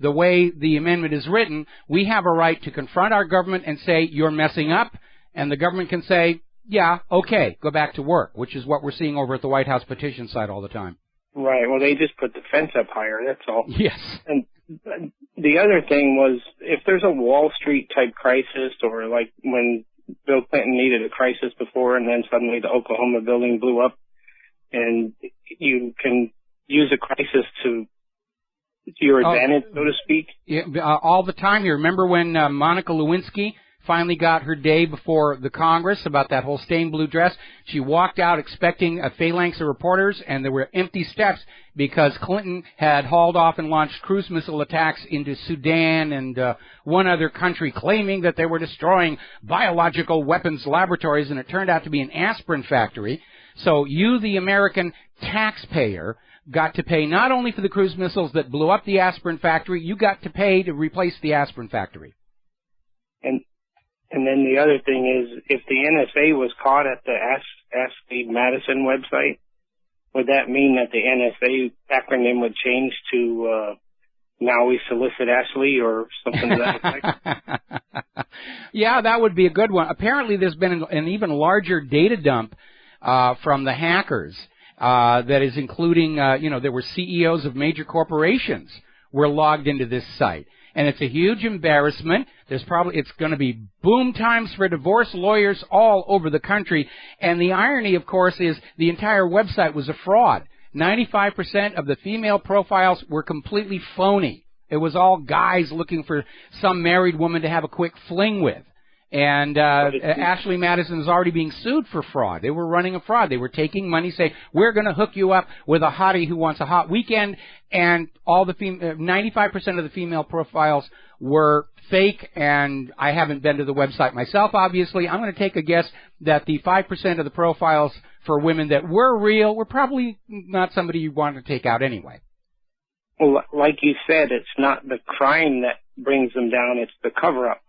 The way the amendment is written, we have a right to confront our government and say, you're messing up, and the government can say, yeah, okay, go back to work, which is what we're seeing over at the White House petition site all the time. Right. Well, they just put the fence up higher, that's all. Yes. And the other thing was, if there's a Wall Street type crisis, or like when Bill Clinton needed a crisis before and then suddenly the Oklahoma building blew up, and you can use a crisis to your advantage, so to speak. Yeah, all the time. You remember when Monica Lewinsky finally got her day before the Congress about that whole stained blue dress? She walked out expecting a phalanx of reporters, and there were empty steps because Clinton had hauled off and launched cruise missile attacks into Sudan and one other country, claiming that they were destroying biological weapons laboratories, and it turned out to be an aspirin factory. So you, the American taxpayer, got to pay not only for the cruise missiles that blew up the aspirin factory, you got to pay to replace the aspirin factory. And then the other thing is, if the NSA was caught at the Ask the Madison website, would that mean that the NSA acronym would change to Now We Solicit Ashley or something to that effect? Yeah, that would be a good one. Apparently there's been an even larger data dump from the hackers that is including, there were CEOs of major corporations were logged into this site. And it's a huge embarrassment. It's going to be boom times for divorce lawyers all over the country. And the irony, of course, is the entire website was a fraud. 95% of the female profiles were completely phony. It was all guys looking for some married woman to have a quick fling with. And Ashley Madison is already being sued for fraud. They were running a fraud. They were taking money, saying, we're going to hook you up with a hottie who wants a hot weekend. And all the 95% of the female profiles were fake. And I haven't been to the website myself, obviously. I'm going to take a guess that the 5% of the profiles for women that were real were probably not somebody you want to take out anyway. Well, like you said, it's not the crime that brings them down, it's the cover-up.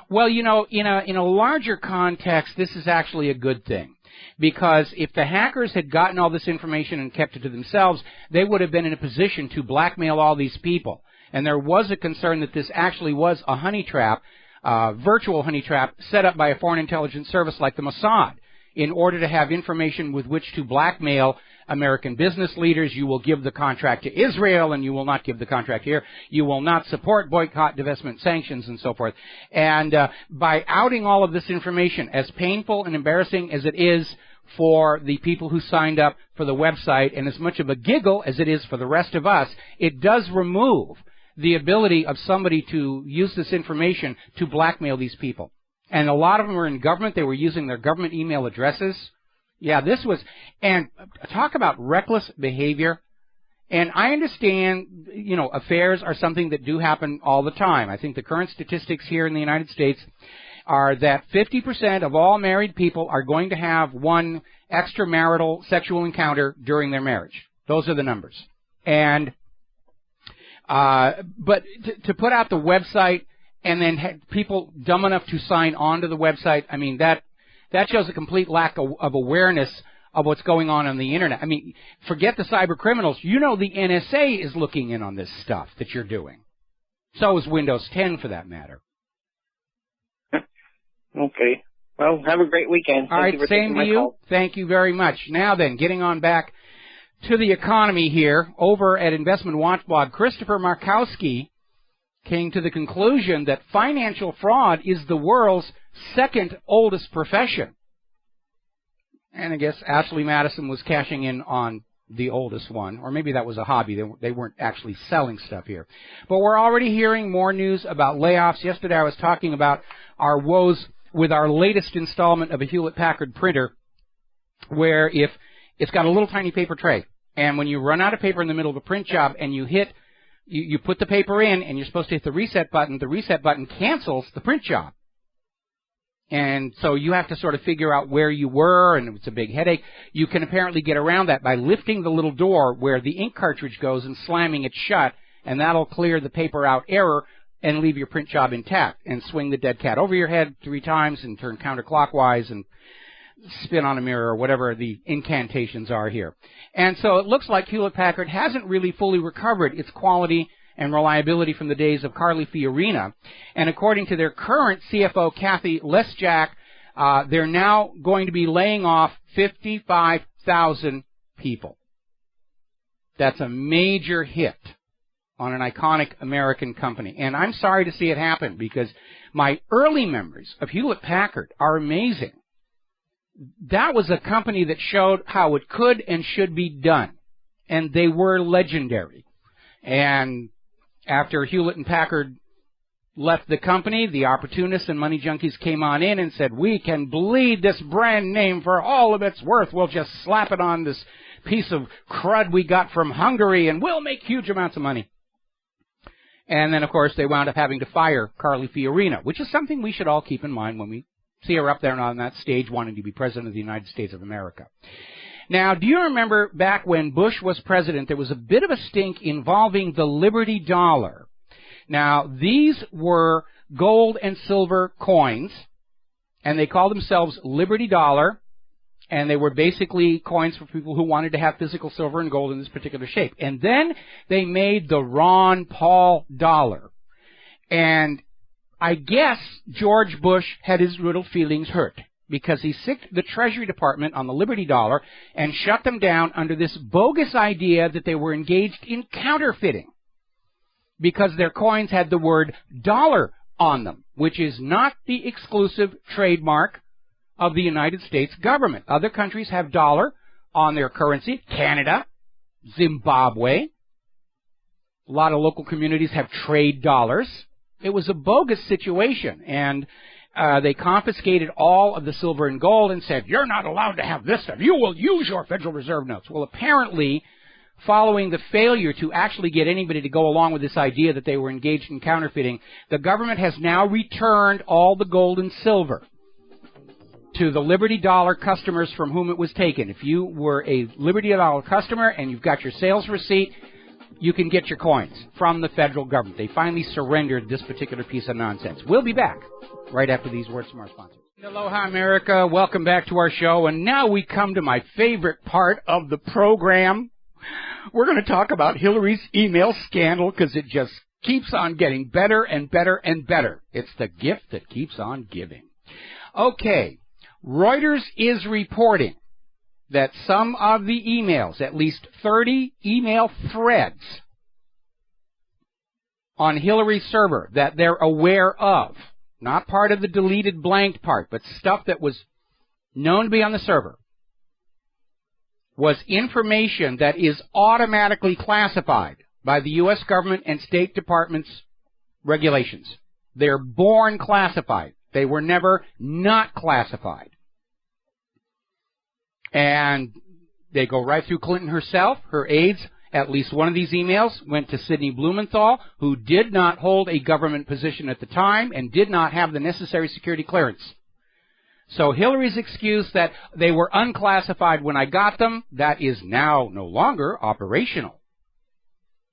Well, in a larger context, this is actually a good thing. Because if the hackers had gotten all this information and kept it to themselves, they would have been in a position to blackmail all these people. And there was a concern that this actually was a honey trap, virtual honey trap, set up by a foreign intelligence service like the Mossad, in order to have information with which to blackmail American business leaders. You will give the contract to Israel, and you will not give the contract here. You will not support boycott, divestment, sanctions, and so forth. And by outing all of this information, as painful and embarrassing as it is for the people who signed up for the website, and as much of a giggle as it is for the rest of us, it does remove the ability of somebody to use this information to blackmail these people. And a lot of them were in government. They were using their government email addresses. Yeah, this was, and talk about reckless behavior. And I understand, you know, affairs are something that do happen all the time. I think the current statistics here in the United States are that 50% of all married people are going to have one extramarital sexual encounter during their marriage. Those are the numbers. And, but to put out the website and then people dumb enough to sign on to the website, I mean, that shows a complete lack of awareness of what's going on the Internet. I mean, forget the cyber criminals. You know the NSA is looking in on this stuff that you're doing. So is Windows 10, for that matter. Okay. Well, have a great weekend. All right, same to you. Thank you very much. Now then, getting on back to the economy here, over at Investment Watchdog, Christopher Markowski came to the conclusion that financial fraud is the world's second oldest profession. And I guess Ashley Madison was cashing in on the oldest one, or maybe that was a hobby. They weren't actually selling stuff here. But we're already hearing more news about layoffs. Yesterday I was talking about our woes with our latest installment of a Hewlett-Packard printer, where if it's got a little tiny paper tray, and when you run out of paper in the middle of a print job and you put the paper in and you're supposed to hit the reset button cancels the print job. And so you have to sort of figure out where you were, and it's a big headache. You can apparently get around that by lifting the little door where the ink cartridge goes and slamming it shut, and that'll clear the paper out error and leave your print job intact, and swing the dead cat over your head 3 times and turn counterclockwise and spin on a mirror or whatever the incantations are here. And so it looks like Hewlett-Packard hasn't really fully recovered its quality and reliability from the days of Carly Fiorina. And according to their current CFO, Kathy Lesjak, they're now going to be laying off 55,000 people. That's a major hit on an iconic American company. And I'm sorry to see it happen, because my early memories of Hewlett-Packard are amazing. That was a company that showed how it could and should be done. And they were legendary. And after Hewlett and Packard left the company, the opportunists and money junkies came on in and said, we can bleed this brand name for all of its worth. We'll just slap it on this piece of crud we got from Hungary, and we'll make huge amounts of money. And then, of course, they wound up having to fire Carly Fiorina, which is something we should all keep in mind when we see her up there on that stage wanting to be president of the United States of America. Now, do you remember back when Bush was president, there was a bit of a stink involving the Liberty Dollar. Now, these were gold and silver coins, and they called themselves Liberty Dollar, and they were basically coins for people who wanted to have physical silver and gold in this particular shape. And then they made the Ron Paul dollar. And I guess George Bush had his little feelings hurt, because he sicked the Treasury Department on the Liberty Dollar and shut them down under this bogus idea that they were engaged in counterfeiting, because their coins had the word dollar on them, which is not the exclusive trademark of the United States government. Other countries have dollar on their currency. Canada, Zimbabwe. A lot of local communities have trade dollars. It was a bogus situation, and they confiscated all of the silver and gold and said, you're not allowed to have this stuff. You will use your Federal Reserve notes. Well, apparently, following the failure to actually get anybody to go along with this idea that they were engaged in counterfeiting, the government has now returned all the gold and silver to the Liberty Dollar customers from whom it was taken. If you were a Liberty Dollar customer and you've got your sales receipt, you can get your coins from the federal government. They finally surrendered this particular piece of nonsense. We'll be back right after these words from our sponsors. Aloha, America. Welcome back to our show. And now we come to my favorite part of the program. We're going to talk about Hillary's email scandal, because it just keeps on getting better and better and better. It's the gift that keeps on giving. Okay. Reuters is reporting that some of the emails, at least 30 email threads on Hillary's server that they're aware of, not part of the deleted blanked part, but stuff that was known to be on the server, was information that is automatically classified by the U.S. government and State Department's regulations. They're born classified. They were never not classified. And they go right through Clinton herself, her aides. At least one of these emails went to Sidney Blumenthal, who did not hold a government position at the time and did not have the necessary security clearance. So Hillary's excuse that they were unclassified when I got them, that is now no longer operational.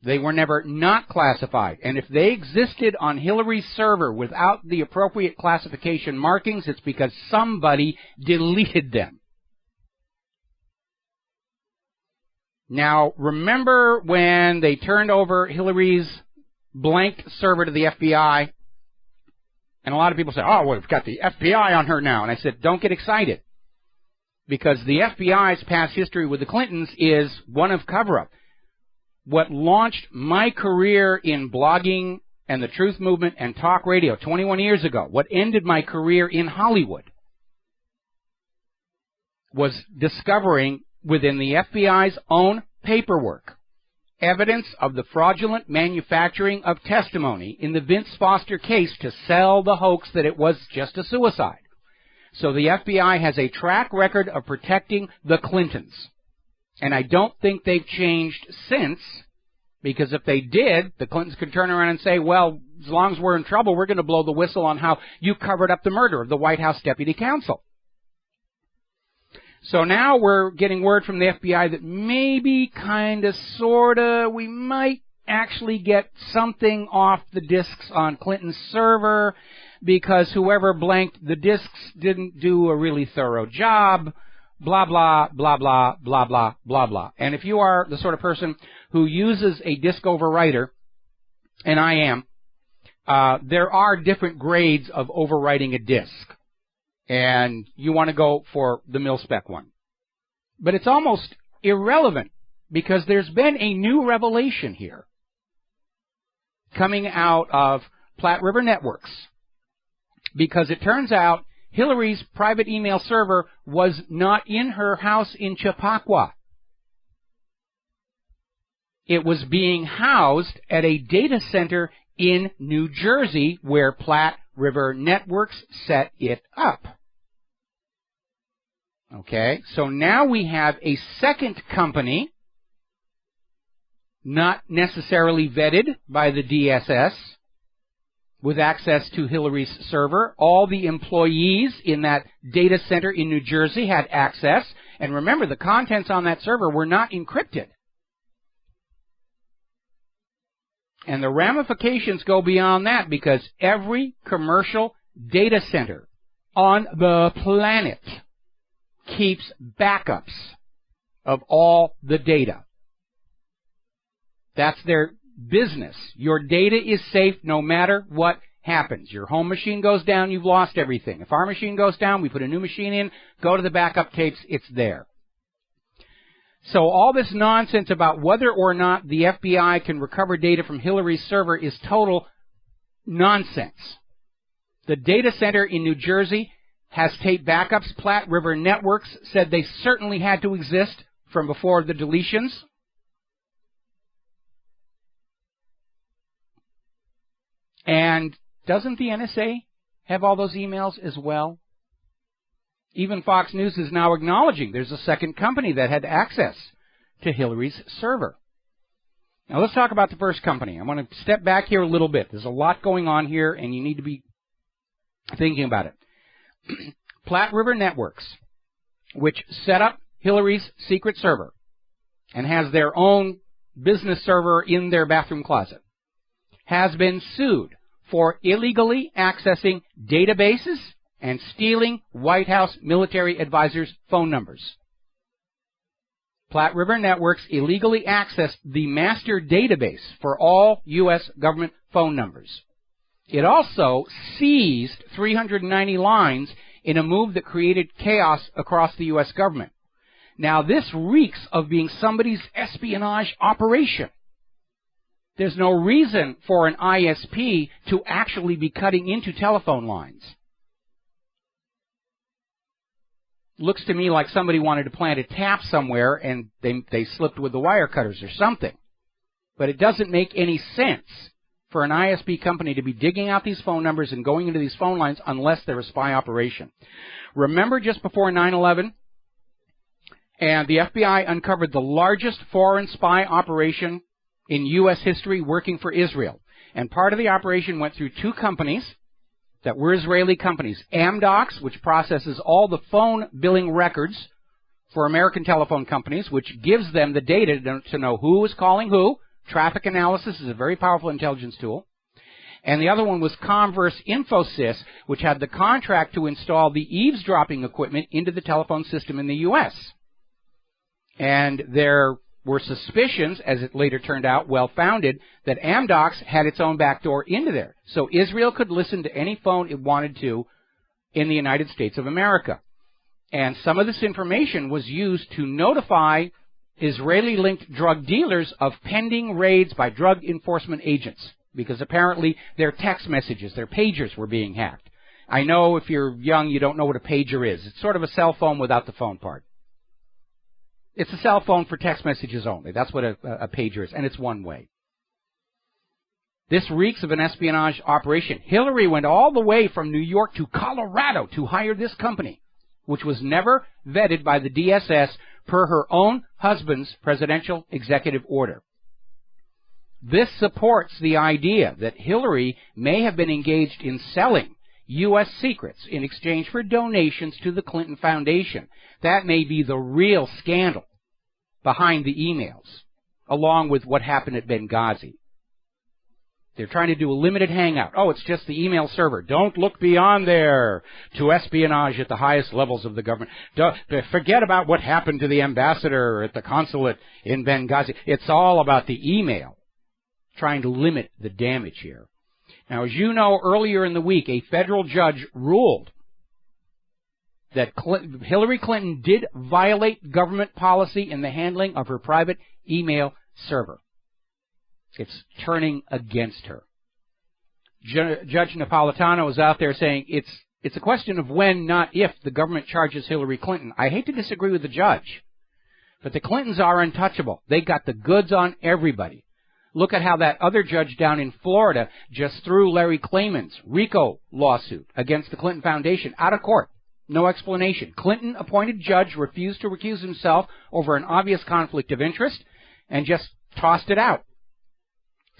They were never not classified. And if they existed on Hillary's server without the appropriate classification markings, it's because somebody deleted them. Now, remember when they turned over Hillary's blank server to the FBI? And a lot of people say, oh, well, we've got the FBI on her now. And I said, don't get excited. Because the FBI's past history with the Clintons is one of cover-up. What launched my career in blogging and the truth movement and talk radio 21 years ago, what ended my career in Hollywood, was discovering within the FBI's own paperwork evidence of the fraudulent manufacturing of testimony in the Vince Foster case to sell the hoax that it was just a suicide. So the FBI has a track record of protecting the Clintons. And I don't think they've changed since, because if they did, the Clintons could turn around and say, well, as long as we're in trouble, we're going to blow the whistle on how you covered up the murder of the White House Deputy Counsel. So now we're getting word from the FBI that maybe, kind of, sort of, we might actually get something off the disks on Clinton's server because whoever blanked the disks didn't do a really thorough job, blah, blah, blah, blah, blah, blah, blah, blah. And if you are the sort of person who uses a disk overwriter, and I am, there are different grades of overwriting a disk. And you want to go for the mil-spec one. But it's almost irrelevant because there's been a new revelation here coming out of Platte River Networks. Because it turns out Hillary's private email server was not in her house in Chappaqua. It was being housed at a data center in New Jersey where Platte River Networks set it up. Okay, so now we have a second company, not necessarily vetted by the DSS, with access to Hillary's server. All the employees in that data center in New Jersey had access. And remember, the contents on that server were not encrypted. And the ramifications go beyond that because every commercial data center on the planet keeps backups of all the data. That's their business. Your data is safe no matter what happens. Your home machine goes down, you've lost everything. If our machine goes down, we put a new machine in, go to the backup tapes, it's there. So all this nonsense about whether or not the FBI can recover data from Hillary's server is total nonsense. The data center in New Jersey has tape backups. Platte River Networks said they certainly had to exist from before the deletions. And doesn't the NSA have all those emails as well? Even Fox News is now acknowledging there's a second company that had access to Hillary's server. Now let's talk about the first company. I want to step back here a little bit. There's a lot going on here, and you need to be thinking about it. Platte River Networks, which set up Hillary's secret server and has their own business server in their bathroom closet, has been sued for illegally accessing databases and stealing White House military advisors' phone numbers. Platte River Networks illegally accessed the master database for all U.S. government phone numbers. It also seized 390 lines in a move that created chaos across the U.S. government. Now, this reeks of being somebody's espionage operation. There's no reason for an ISP to actually be cutting into telephone lines. Looks to me like somebody wanted to plant a tap somewhere and they slipped with the wire cutters or something. But it doesn't make any sense for an ISP company to be digging out these phone numbers and going into these phone lines unless they're a spy operation. Remember just before 9/11, and the FBI uncovered the largest foreign spy operation in U.S. history working for Israel. And part of the operation went through two companies that were Israeli companies. Amdocs, which processes all the phone billing records for American telephone companies, which gives them the data to know who is calling who. Traffic analysis is a very powerful intelligence tool. And the other one was Converse Infosys, which had the contract to install the eavesdropping equipment into the telephone system in the U.S. And there were suspicions, as it later turned out, well-founded, that Amdocs had its own backdoor into there. So Israel could listen to any phone it wanted to in the United States of America. And some of this information was used to notify Israeli-linked drug dealers of pending raids by drug enforcement agents, because apparently their text messages, their pagers were being hacked. I know if you're young, you don't know what a pager is. It's sort of a cell phone without the phone part. It's a cell phone for text messages only. That's what a pager is, and it's one way. This reeks of an espionage operation. Hillary went all the way from New York to Colorado to hire this company, which was never vetted by the DSS per her own husband's presidential executive order. This supports the idea that Hillary may have been engaged in selling U.S. secrets in exchange for donations to the Clinton Foundation. That may be the real scandal behind the emails, along with what happened at Benghazi. They're trying to do a limited hangout. Oh, it's just the email server. Don't look beyond there to espionage at the highest levels of the government. Forget about what happened to the ambassador at the consulate in Benghazi. It's all about the email, trying to limit the damage here. Now, as you know, earlier in the week, a federal judge ruled that Hillary Clinton did violate government policy in the handling of her private email server. It's turning against her. Judge Napolitano is out there saying it's a question of when, not if, the government charges Hillary Clinton. I hate to disagree with the judge, but the Clintons are untouchable. They got the goods on everybody. Look at how that other judge down in Florida just threw Larry Klayman's RICO lawsuit against the Clinton Foundation out of court. No explanation. Clinton-appointed judge refused to recuse himself over an obvious conflict of interest and just tossed it out.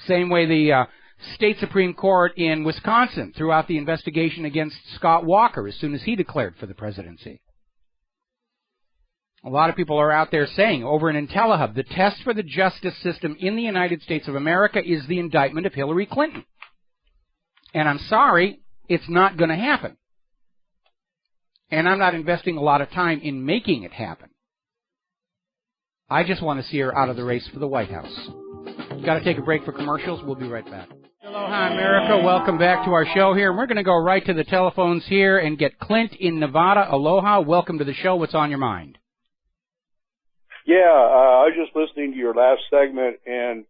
Same way the state Supreme Court in Wisconsin threw out the investigation against Scott Walker as soon as he declared for the presidency. A lot of people are out there saying, over in IntelliHub, the test for the justice system in the United States of America is the indictment of Hillary Clinton. And I'm sorry, it's not going to happen. And I'm not investing a lot of time in making it happen. I just want to see her out of the race for the White House. Got to take a break for commercials. We'll be right back. Aloha, America. Welcome back to our show here. We're going to go right to the telephones here and get Clint in Nevada. Aloha. Welcome to the show. What's on your mind? Yeah, I was just listening to your last segment, and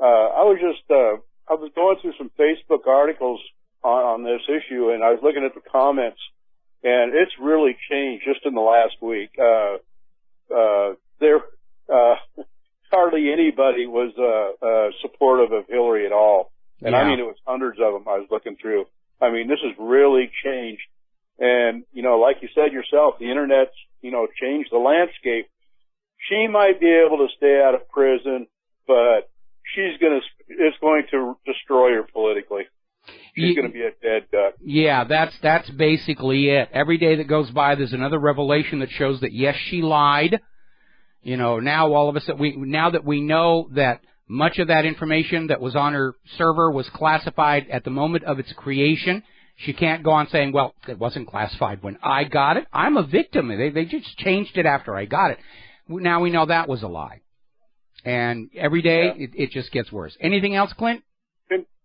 I was going through some Facebook articles on this issue, and I was looking at the comments, and it's really changed just in the last week. Hardly anybody was supportive of Hillary at all. And yeah. I mean, it was hundreds of them I was looking through. I mean, this has really changed. And, you know, like you said yourself, the Internet's, you know, changed the landscape. She might be able to stay out of prison, but it's going to destroy her politically. She's going to be a dead duck. Yeah, that's basically it. Every day that goes by, there's another revelation that shows that, yes, she lied. You know, now all of a sudden, now that we know that much of that information that was on her server was classified at the moment of its creation, she can't go on saying, well, it wasn't classified when I got it. I'm a victim. They just changed it after I got it. Now we know that was a lie. And every day it just gets worse. Anything else, Clint?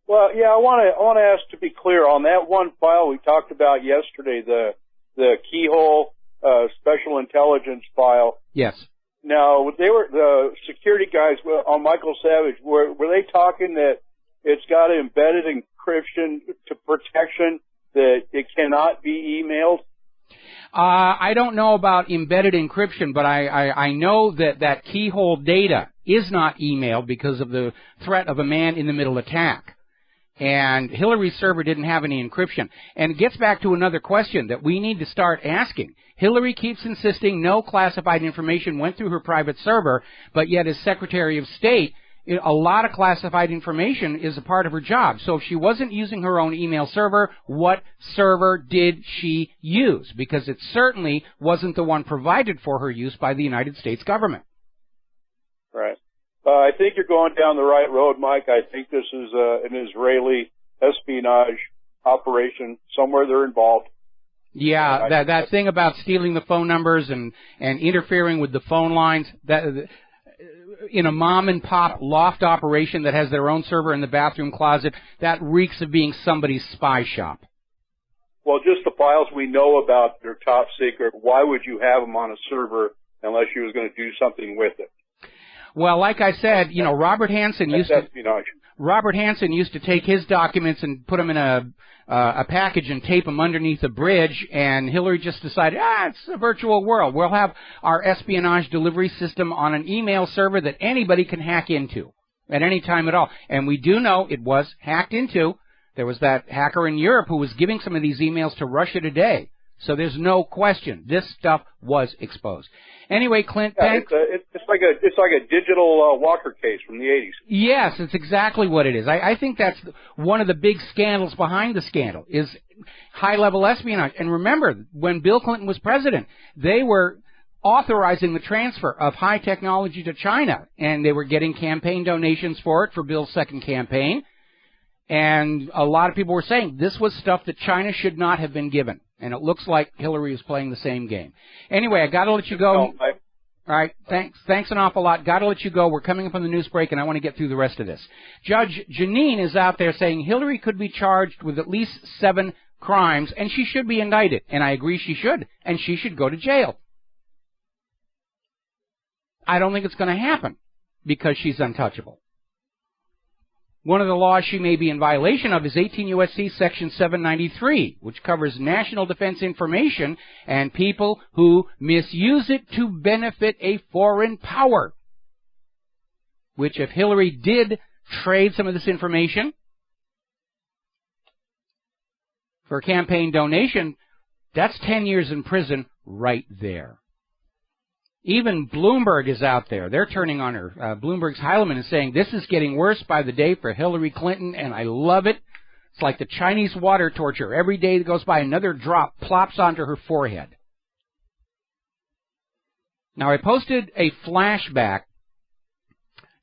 Well, yeah, I want to ask to be clear on that one file we talked about yesterday, the keyhole special intelligence file. Yes. Now, the security guys on Michael Savage, were they talking that it's got embedded encryption to protection that it cannot be emailed? I don't know about embedded encryption, but I know that keyhole data is not emailed because of the threat of a man-in-the-middle attack. And Hillary's server didn't have any encryption. And it gets back to another question that we need to start asking. Hillary keeps insisting no classified information went through her private server, but yet as Secretary of State, a lot of classified information is a part of her job. So if she wasn't using her own email server, what server did she use? Because it certainly wasn't the one provided for her use by the United States government. Right. I think you're going down the right road, Mike. I think this is an Israeli espionage operation. Somewhere they're involved. Yeah, that thing about stealing the phone numbers and interfering with the phone lines, that in a mom-and-pop loft operation that has their own server in the bathroom closet, that reeks of being somebody's spy shop. Well, just the files we know about, they're top secret. Why would you have them on a server unless you was going to do something with it? Well, like I said, you know, Robert Hansen used to take his documents and put them in a package and tape them underneath a bridge, and Hillary just decided, it's a virtual world. We'll have our espionage delivery system on an email server that anybody can hack into at any time at all. And we do know it was hacked into. There was that hacker in Europe who was giving some of these emails to Russia Today. So there's no question. This stuff was exposed. Anyway, Clint, thanks. It's like a digital Walker case from the 80s. Yes, it's exactly what it is. I think that's one of the big scandals behind the scandal is high-level espionage. And remember, when Bill Clinton was president, they were authorizing the transfer of high technology to China, and they were getting campaign donations for it for Bill's second campaign. And a lot of people were saying this was stuff that China should not have been given. And it looks like Hillary is playing the same game. Anyway, I got to let you go. All right, thanks an awful lot. Got to let you go. We're coming up on the news break, and I want to get through the rest of this. Judge Janine is out there saying Hillary could be charged with at least 7 crimes, and she should be indicted. And I agree she should, and she should go to jail. I don't think it's going to happen because she's untouchable. One of the laws she may be in violation of is 18 U.S.C. Section 793, which covers national defense information and people who misuse it to benefit a foreign power. Which, if Hillary did trade some of this information for a campaign donation, that's 10 years in prison right there. Even Bloomberg is out there. They're turning on her. Bloomberg's Heilemann is saying this is getting worse by the day for Hillary Clinton, and I love it. It's like the Chinese water torture. Every day that goes by, another drop plops onto her forehead. Now, I posted a flashback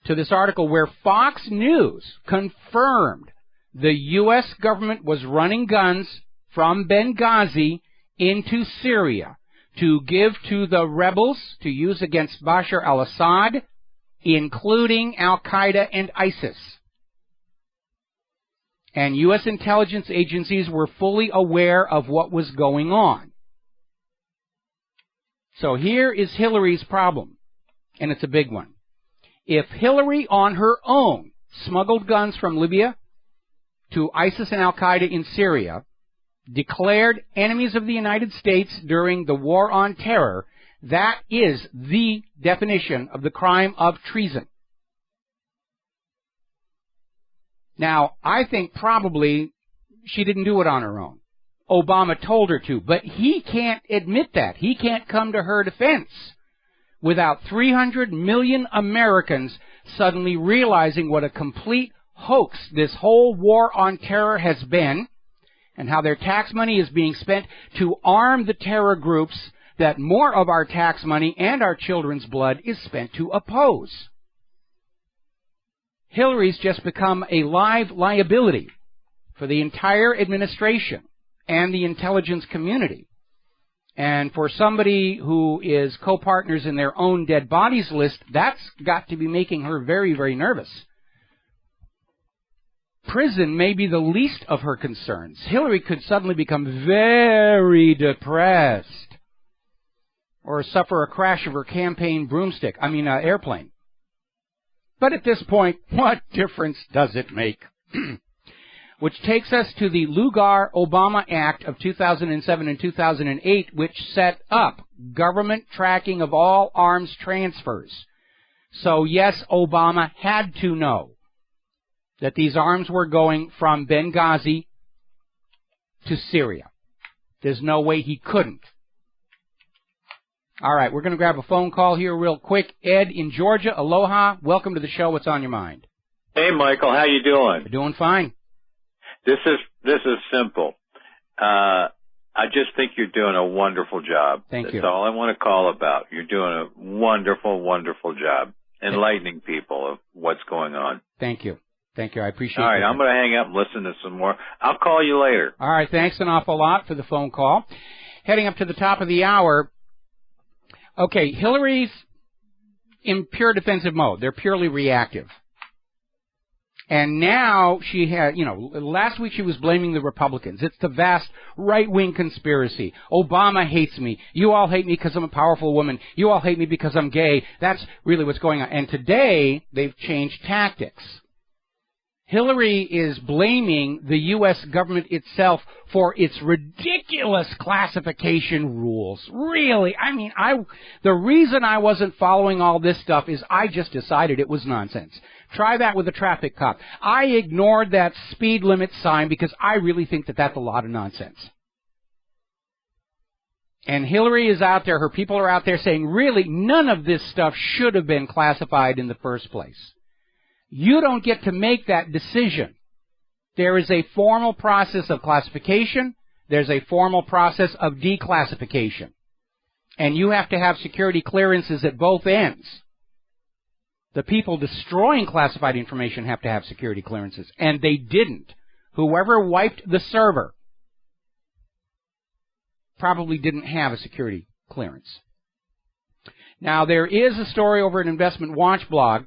to this article where Fox News confirmed the U.S. government was running guns from Benghazi into Syria to give to the rebels to use against Bashar al-Assad, including al-Qaeda and ISIS. And U.S. intelligence agencies were fully aware of what was going on. So here is Hillary's problem, and it's a big one. If Hillary on her own smuggled guns from Libya to ISIS and al-Qaeda in Syria, declared enemies of the United States during the War on Terror, that is the definition of the crime of treason. Now, I think probably she didn't do it on her own. Obama told her to, but he can't admit that. He can't come to her defense without 300 million Americans suddenly realizing what a complete hoax this whole War on Terror has been, and how their tax money is being spent to arm the terror groups that more of our tax money and our children's blood is spent to oppose. Hillary's just become a live liability for the entire administration and the intelligence community. And for somebody who is co-partners in their own dead bodies list, that's got to be making her very, very nervous. Prison may be the least of her concerns. Hillary could suddenly become very depressed or suffer a crash of her campaign airplane. But at this point, what difference does it make? Which takes us to the Lugar-Obama Act of 2007 and 2008, which set up government tracking of all arms transfers. So, yes, Obama had to know that these arms were going from Benghazi to Syria. There's no way he couldn't. All right, we're going to grab a phone call here real quick. Ed in Georgia, aloha. Welcome to the show. What's on your mind? Hey, Michael, how you doing? We're doing fine. This is simple. I just think you're doing a wonderful job. Thank you. That's all I want to call about. You're doing a wonderful, wonderful job enlightening people of what's going on. Thank you. Thank you. I appreciate it. All right, I'm going to hang up and listen to some more. I'll call you later. All right, thanks an awful lot for the phone call. Heading up to the top of the hour. Okay, Hillary's in pure defensive mode. They're purely reactive. And now she had, last week she was blaming the Republicans. It's the vast right-wing conspiracy. Obama hates me. You all hate me because I'm a powerful woman. You all hate me because I'm gay. That's really what's going on. And today, they've changed tactics. Hillary is blaming the U.S. government itself for its ridiculous classification rules. Really, the reason I wasn't following all this stuff is I just decided it was nonsense. Try that with a traffic cop. I ignored that speed limit sign because I really think that that's a lot of nonsense. And Hillary is out there, her people are out there saying, really, none of this stuff should have been classified in the first place. You don't get to make that decision. There is a formal process of classification. There's a formal process of declassification. And you have to have security clearances at both ends. The people destroying classified information have to have security clearances. And they didn't. Whoever wiped the server probably didn't have a security clearance. Now, there is a story over at Investment Watch blog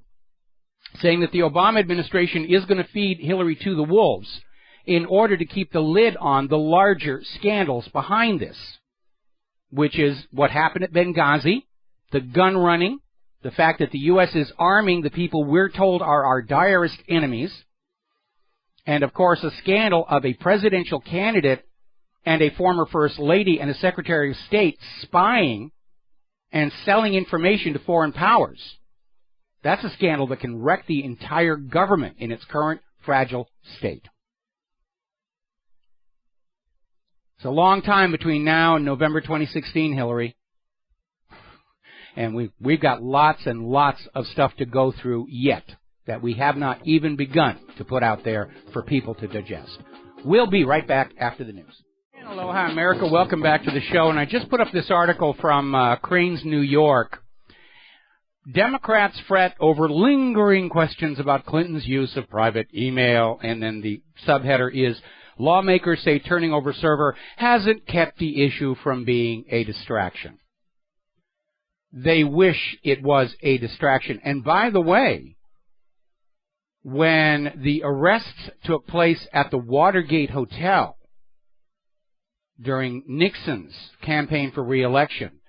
saying that the Obama administration is going to feed Hillary to the wolves in order to keep the lid on the larger scandals behind this, which is what happened at Benghazi, the gun running, the fact that the U.S. is arming the people we're told are our direst enemies, and, of course, a scandal of a presidential candidate and a former First Lady and a Secretary of State spying and selling information to foreign powers. That's a scandal that can wreck the entire government in its current fragile state. It's a long time between now and November 2016, Hillary. And we've got lots and lots of stuff to go through yet that we have not even begun to put out there for people to digest. We'll be right back after the news. Aloha, America. Welcome back to the show. And I just put up this article from Cranes, New York. Democrats fret over lingering questions about Clinton's use of private email. And then the subheader is, lawmakers say turning over server hasn't kept the issue from being a distraction. They wish it was a distraction. And by the way, when the arrests took place at the Watergate Hotel during Nixon's campaign for re-election,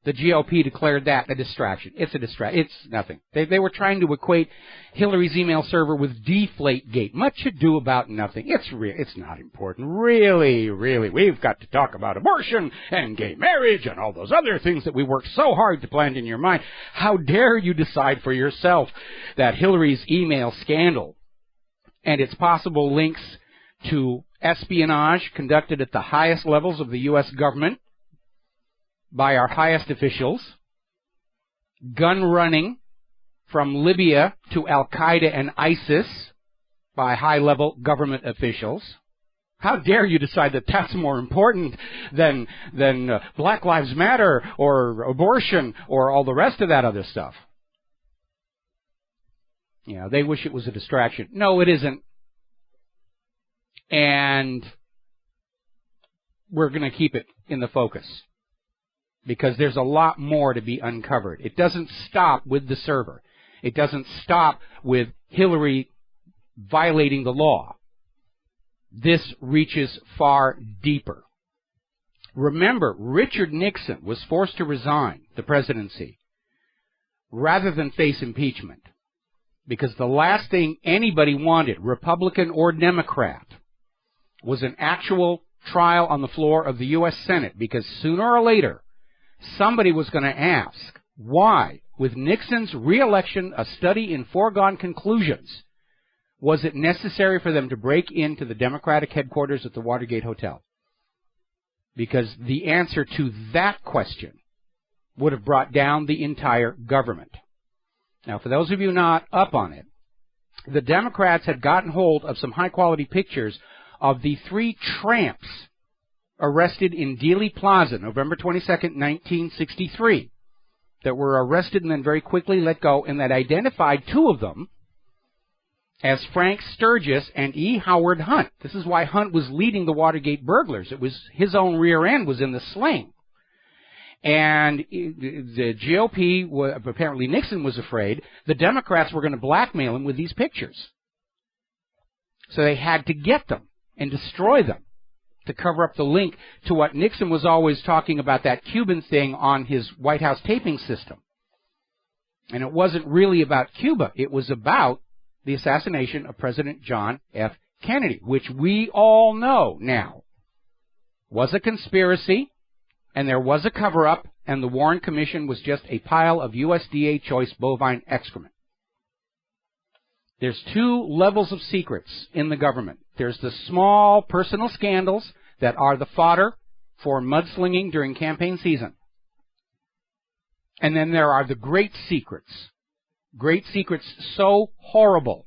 the GOP declared that a distraction. It's a distraction. It's nothing. They were trying to equate Hillary's email server with Deflategate. Much ado about nothing. It's not important. Really, we've got to talk about abortion and gay marriage and all those other things that we worked so hard to plant in your mind. How dare you decide for yourself that Hillary's email scandal and its possible links to espionage conducted at the highest levels of the U.S. government by our highest officials, gun running from Libya to Al-Qaeda and ISIS by high-level government officials. How dare you decide that that's more important than Black Lives Matter or abortion or all the rest of that other stuff? Yeah, they wish it was a distraction. No, it isn't. And we're going to keep it in the focus, because there's a lot more to be uncovered. It doesn't stop with the server. It doesn't stop with Hillary violating the law. This reaches far deeper. Remember, Richard Nixon was forced to resign the presidency rather than face impeachment, because the last thing anybody wanted, Republican or Democrat, was an actual trial on the floor of the U.S. Senate, because sooner or later, somebody was going to ask, why with Nixon's re-election a study in foregone conclusions? Was it necessary for them to break into the Democratic headquarters at the Watergate Hotel? Because the answer to that question would have brought down the entire government. Now, for those of you not up on it, the Democrats had gotten hold of some high-quality pictures of the 3 tramps arrested in Dealey Plaza, November 22nd, 1963, that were arrested and then very quickly let go, and that identified 2 of them as Frank Sturgis and E. Howard Hunt. This is why Hunt was leading the Watergate burglars. It was his own rear end was in the sling. And the GOP, apparently Nixon was afraid, the Democrats were going to blackmail him with these pictures. So they had to get them and destroy them to cover up the link to what Nixon was always talking about, that Cuban thing on his White House taping system. And it wasn't really about Cuba. It was about the assassination of President John F. Kennedy, which we all know now was a conspiracy, and there was a cover-up, and the Warren Commission was just a pile of USDA choice bovine excrement. There's 2 levels of secrets in the government. There's the small personal scandals that are the fodder for mudslinging during campaign season. And then there are the great secrets so horrible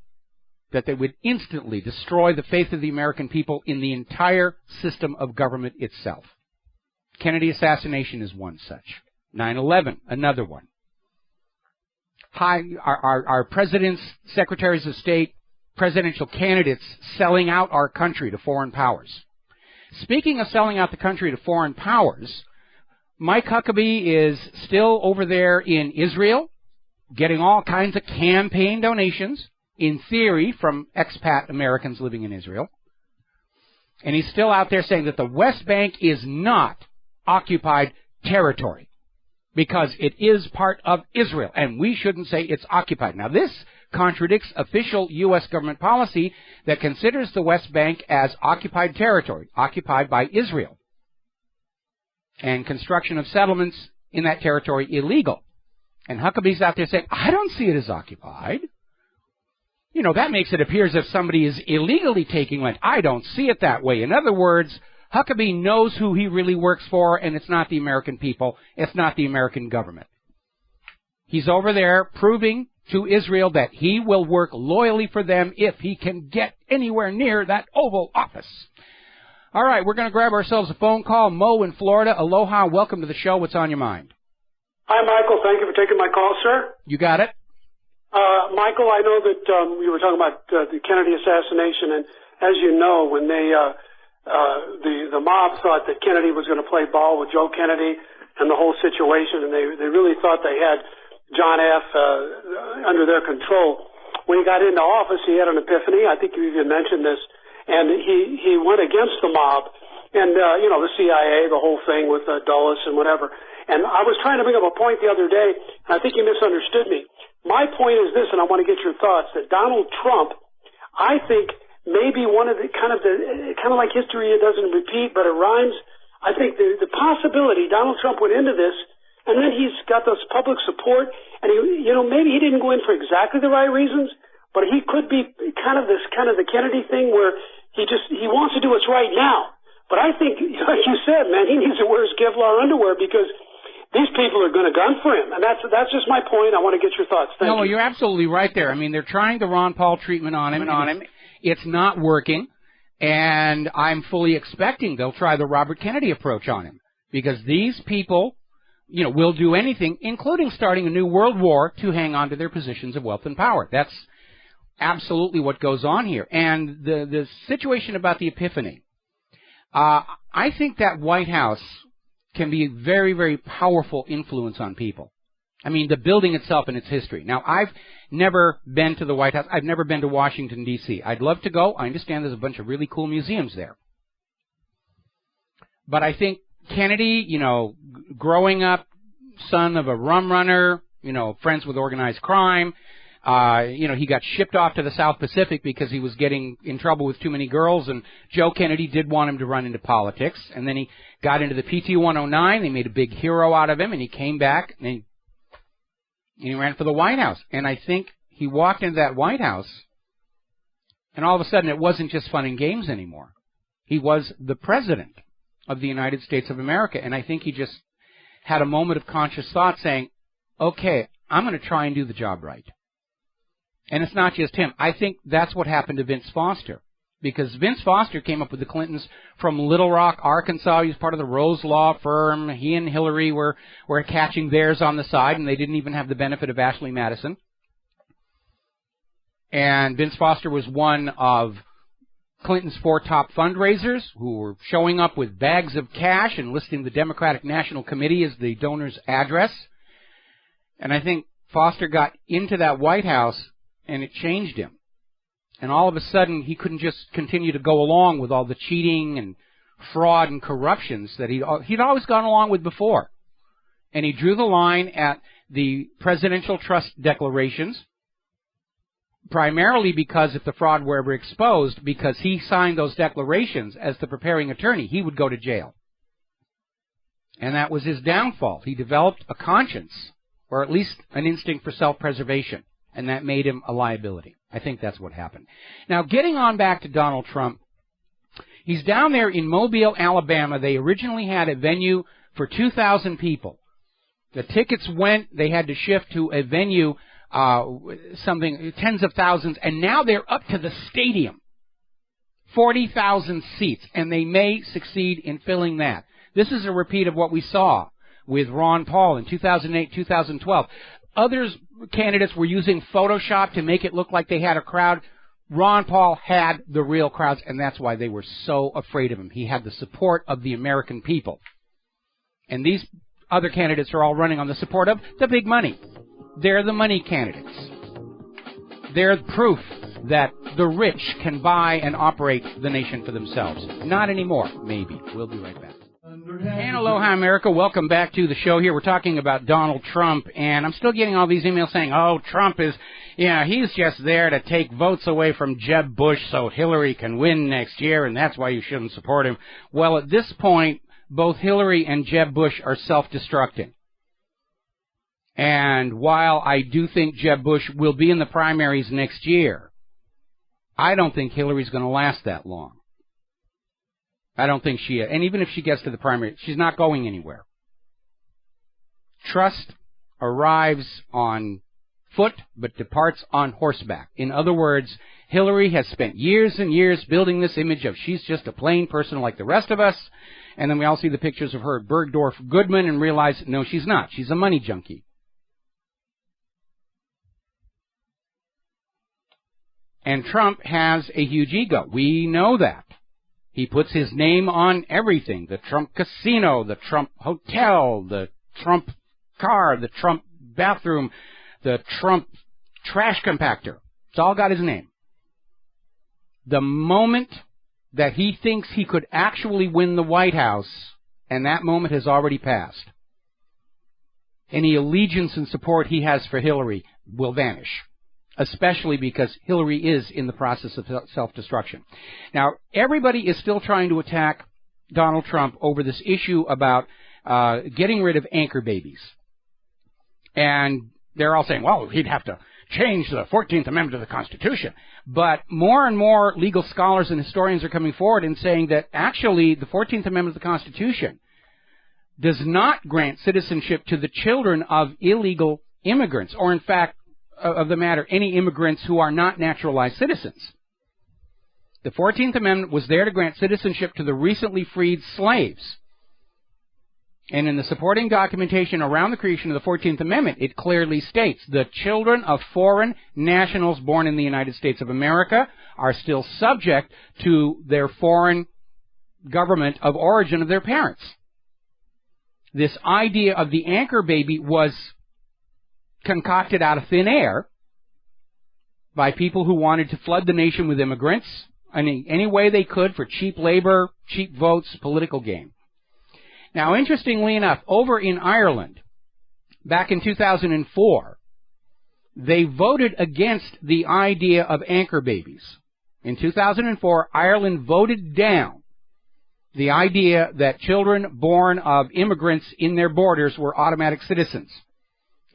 that they would instantly destroy the faith of the American people in the entire system of government itself. Kennedy assassination is one such. 9/11, another one. Our presidents, secretaries of state, presidential candidates selling out our country to foreign powers. Speaking of selling out the country to foreign powers, Mike Huckabee is still over there in Israel, getting all kinds of campaign donations, in theory, from expat Americans living in Israel. And he's still out there saying that the West Bank is not occupied territory because it is part of Israel, and we shouldn't say it's occupied. Now, this contradicts official U.S. government policy that considers the West Bank as occupied territory, occupied by Israel, and construction of settlements in that territory illegal. And Huckabee's out there saying, I don't see it as occupied. You know, that makes it appear as if somebody is illegally taking land. I don't see it that way. In other words, Huckabee knows who he really works for, and it's not the American people. It's not the American government. He's over there proving to Israel that he will work loyally for them if he can get anywhere near that Oval Office. All right, we're going to grab ourselves a phone call. Mo in Florida. Aloha. Welcome to the show. What's on your mind? Hi, Michael. Thank you for taking my call, sir. You got it. Michael, I know that we were talking about the Kennedy assassination, and as you know, when they the mob thought that Kennedy was going to play ball with Joe Kennedy and the whole situation, and they really thought they had John F. Under their control. When he got into office, he had an epiphany. I think you even mentioned this, and he went against the mob and you know, the CIA, the whole thing with Dulles and whatever. And I was trying to bring up a point the other day, and I think you misunderstood me. My point is this, and I want to get your thoughts, that Donald Trump, I think, maybe one of the kind of like history, it doesn't repeat, but it rhymes. I think the possibility Donald Trump went into this, and then he's got this public support, and he, you know, maybe he didn't go in for exactly the right reasons, but he could be kind of the Kennedy thing where he wants to do what's right now. But I think, like you said, man, he needs to wear his Kevlar underwear because these people are going to gun for him, and that's just my point. I want to get your thoughts. Thank you. No, you're absolutely right there. I mean, they're trying the Ron Paul treatment on him. It's not working, and I'm fully expecting they'll try the Robert Kennedy approach on him because these people, you know, will do anything, including starting a new world war, to hang on to their positions of wealth and power. That's absolutely what goes on here. And the situation about the epiphany, I think that White House can be a very, very powerful influence on people. I mean, the building itself and its history. Now, I've never been to the White House. I've never been to Washington, D.C. I'd love to go. I understand there's a bunch of really cool museums there. But I think Kennedy, you know, growing up, son of a rum runner, you know, friends with organized crime, you know, he got shipped off to the South Pacific because he was getting in trouble with too many girls, and Joe Kennedy did want him to run into politics. And then he got into the PT-109. They made a big hero out of him, and he came back, and And he ran for the White House. And I think he walked into that White House, and all of a sudden it wasn't just fun and games anymore. He was the president of the United States of America. And I think he just had a moment of conscious thought saying, okay, I'm going to try and do the job right. And it's not just him. I think that's what happened to Vince Foster. Because Vince Foster came up with the Clintons from Little Rock, Arkansas. He was part of the Rose Law Firm. He and Hillary were catching theirs on the side, and they didn't even have the benefit of Ashley Madison. And Vince Foster was one of Clinton's 4 top fundraisers who were showing up with bags of cash and listing the Democratic National Committee as the donor's address. And I think Foster got into that White House, and it changed him. And all of a sudden, he couldn't just continue to go along with all the cheating and fraud and corruptions that he'd always gone along with before. And he drew the line at the presidential trust declarations, primarily because if the fraud were ever exposed, because he signed those declarations as the preparing attorney, he would go to jail. And that was his downfall. He developed a conscience, or at least an instinct for self-preservation, and that made him a liability. I think that's what happened. Now, getting on back to Donald Trump, he's down there in Mobile, Alabama. They originally had a venue for 2,000 people. The tickets went, they had to shift to a venue, tens of thousands, and now they're up to the stadium. 40,000 seats, and they may succeed in filling that. This is a repeat of what we saw with Ron Paul in 2008, 2012. Others candidates were using Photoshop to make it look like they had a crowd. Ron Paul had the real crowds, and that's why they were so afraid of him. He had the support of the American people. And these other candidates are all running on the support of the big money. They're the money candidates. They're proof that the rich can buy and operate the nation for themselves. Not anymore, maybe. We'll be right back. And aloha, America. Welcome back to the show here. We're talking about Donald Trump, and I'm still getting all these emails saying, oh, Trump is, he's just there to take votes away from Jeb Bush so Hillary can win next year, and that's why you shouldn't support him. Well, at this point, both Hillary and Jeb Bush are self-destructing. And while I do think Jeb Bush will be in the primaries next year, I don't think Hillary's going to last that long. I don't think she is. And even if she gets to the primary, she's not going anywhere. Trust arrives on foot but departs on horseback. In other words, Hillary has spent years and years building this image of she's just a plain person like the rest of us. And then we all see the pictures of her at Bergdorf Goodman and realize, no, she's not. She's a money junkie. And Trump has a huge ego. We know that. He puts his name on everything. The Trump casino, the Trump hotel, the Trump car, the Trump bathroom, the Trump trash compactor. It's all got his name. The moment that he thinks he could actually win the White House, and that moment has already passed, any allegiance and support he has for Hillary will vanish. Especially because Hillary is in the process of self-destruction. Now, everybody is still trying to attack Donald Trump over this issue about getting rid of anchor babies. And they're all saying, well, he'd have to change the 14th Amendment of the Constitution. But more and more legal scholars and historians are coming forward and saying that actually the 14th Amendment of the Constitution does not grant citizenship to the children of illegal immigrants, or in fact, of the matter, any immigrants who are not naturalized citizens. The 14th Amendment was there to grant citizenship to the recently freed slaves. And in the supporting documentation around the creation of the 14th Amendment, it clearly states the children of foreign nationals born in the United States of America are still subject to their foreign government of origin of their parents. This idea of the anchor baby was concocted out of thin air by people who wanted to flood the nation with immigrants any way they could for cheap labor, cheap votes, political gain. Now, interestingly enough, over in Ireland, back in 2004, they voted against the idea of anchor babies. In 2004, Ireland voted down the idea that children born of immigrants in their borders were automatic citizens.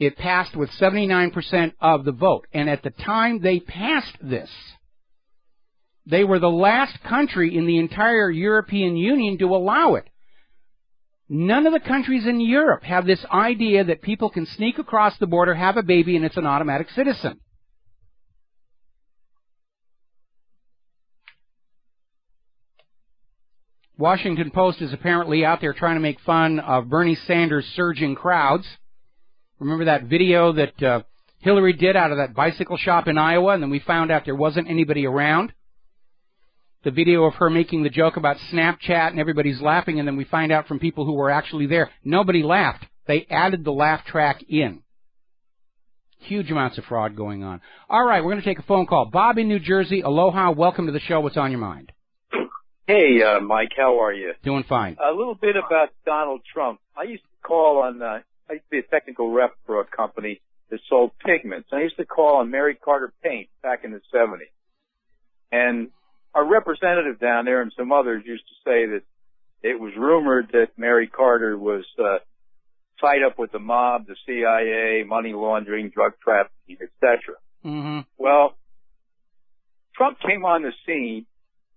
It passed with 79% of the vote. And at the time they passed this, they were the last country in the entire European Union to allow it. None of the countries in Europe have this idea that people can sneak across the border, have a baby, and it's an automatic citizen. Washington Post is apparently out there trying to make fun of Bernie Sanders' surging crowds. Remember that video that Hillary did out of that bicycle shop in Iowa, and then we found out there wasn't anybody around? The video of her making the joke about Snapchat and everybody's laughing, and then we find out from people who were actually there, nobody laughed. They added the laugh track in. Huge amounts of fraud going on. All right, we're going to take a phone call. Bob in New Jersey, aloha, welcome to the show. What's on your mind? Hey, Mike, how are you? Doing fine. A little bit about Donald Trump. I used to call on, I used to be a technical rep for a company that sold pigments. I used to call on Mary Carter Paint back in the 70s. And our representative down there and some others used to say that it was rumored that Mary Carter was tied up with the mob, the CIA, money laundering, drug trafficking, etc. Mm-hmm. Well, Trump came on the scene.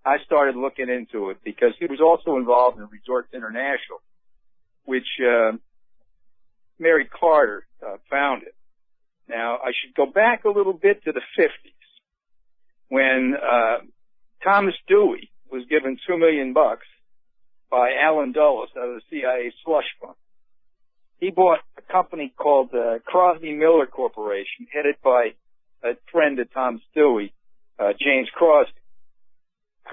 I started looking into it because he was also involved in Resorts International, which Mary Carter founded. Now, I should go back a little bit to the 50s when Thomas Dewey was given $2 million by Alan Dulles out of the CIA slush fund. He bought a company called Crosby Miller Corporation, headed by a friend of Thomas Dewey, James Crosby.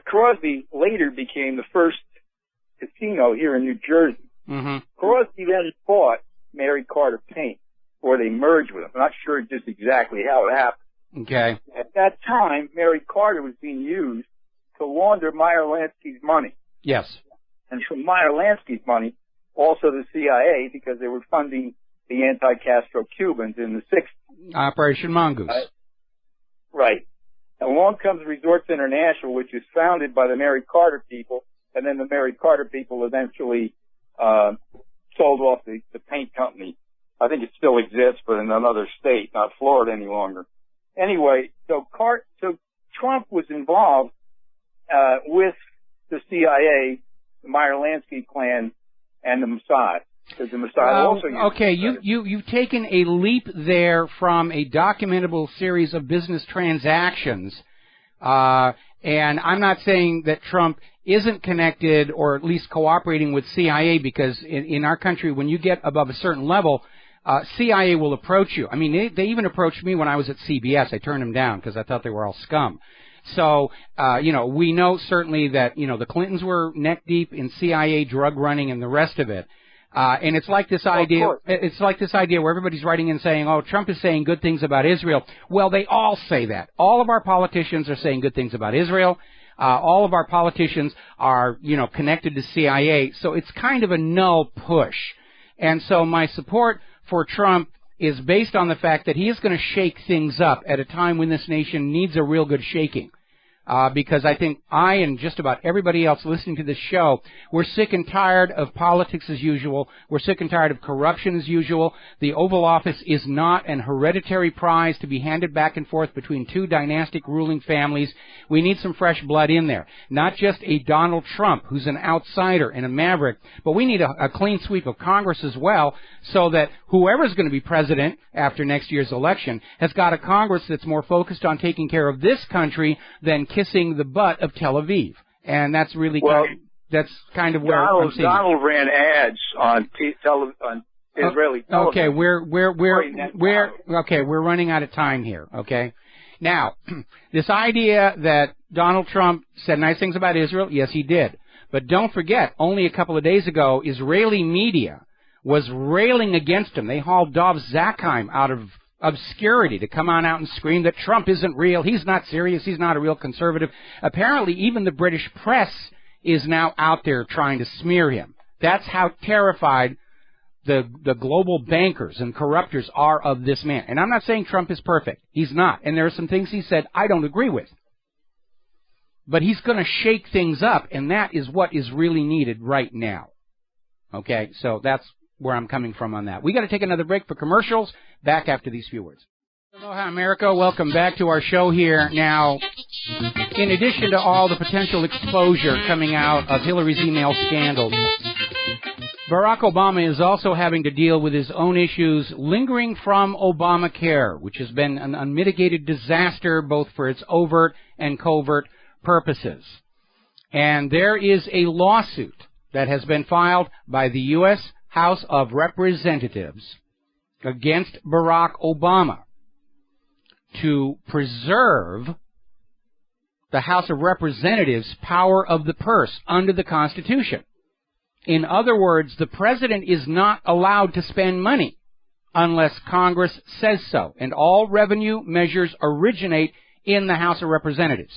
Crosby later became the first casino here in New Jersey. Mm-hmm. Crosby then bought Mary Carter Paint, or they merged with them. I'm not sure just exactly how it happened. Okay. At that time, Mary Carter was being used to launder Meyer Lansky's money. Yes. And from Meyer Lansky's money, also the CIA, because they were funding the anti-Castro Cubans in the 60s. Operation Mongoose. Right. Along comes Resorts International, which is founded by the Mary Carter people, and then the Mary Carter people eventually sold off the paint company. I think it still exists, but in another state, not Florida any longer. Anyway, so Trump was involved with the CIA, the Meyer Lansky clan, and the Mossad. Because the Mossad also used okay, you've taken a leap there from a documentable series of business transactions, and I'm not saying that Trump isn't connected or at least cooperating with CIA, because in our country, when you get above a certain level, CIA will approach you. I mean, they even approached me when I was at CBS. I turned them down because I thought they were all scum. So, we know certainly that, the Clintons were neck deep in CIA drug running and the rest of it. And it's like this idea, where everybody's writing in saying, oh, Trump is saying good things about Israel. Well, they all say that. All of our politicians are saying good things about Israel. All of our politicians are, connected to CIA. So it's kind of a null push. And so my support for Trump is based on the fact that he is going to shake things up at a time when this nation needs a real good shaking. Because I think I and just about everybody else listening to this show, we're sick and tired of politics as usual. We're sick and tired of corruption as usual. The Oval Office is not an hereditary prize to be handed back and forth between two dynastic ruling families. We need some fresh blood in there. Not just a Donald Trump who's an outsider and a maverick, but we need a clean sweep of Congress as well, so that whoever's going to be president after next year's election has got a Congress that's more focused on taking care of this country than kissing the butt of Tel Aviv. And that's really that's kind of where I'm seeing Donald ran ads on Israeli television. Okay, we're running out of time here, okay? Now, this idea that Donald Trump said nice things about Israel, yes, he did. But don't forget, only a couple of days ago, Israeli media was railing against him. They hauled Dov Zakheim out of obscurity to come on out and scream that Trump isn't real, he's not serious, he's not a real conservative. Apparently, even the British press is now out there trying to smear him. That's how terrified the global bankers and corruptors are of this man. And I'm not saying Trump is perfect. He's not. And there are some things he said I don't agree with. But he's going to shake things up, and that is what is really needed right now. Okay? So that's where I'm coming from on that. We got to take another break for commercials. Back after these few words. Aloha, America. Welcome back to our show here. Now, in addition to all the potential exposure coming out of Hillary's email scandals, Barack Obama is also having to deal with his own issues lingering from Obamacare, which has been an unmitigated disaster both for its overt and covert purposes. And there is a lawsuit that has been filed by the U.S. House of Representatives against Barack Obama to preserve the House of Representatives' power of the purse under the Constitution. In other words, the president is not allowed to spend money unless Congress says so, and all revenue measures originate in the House of Representatives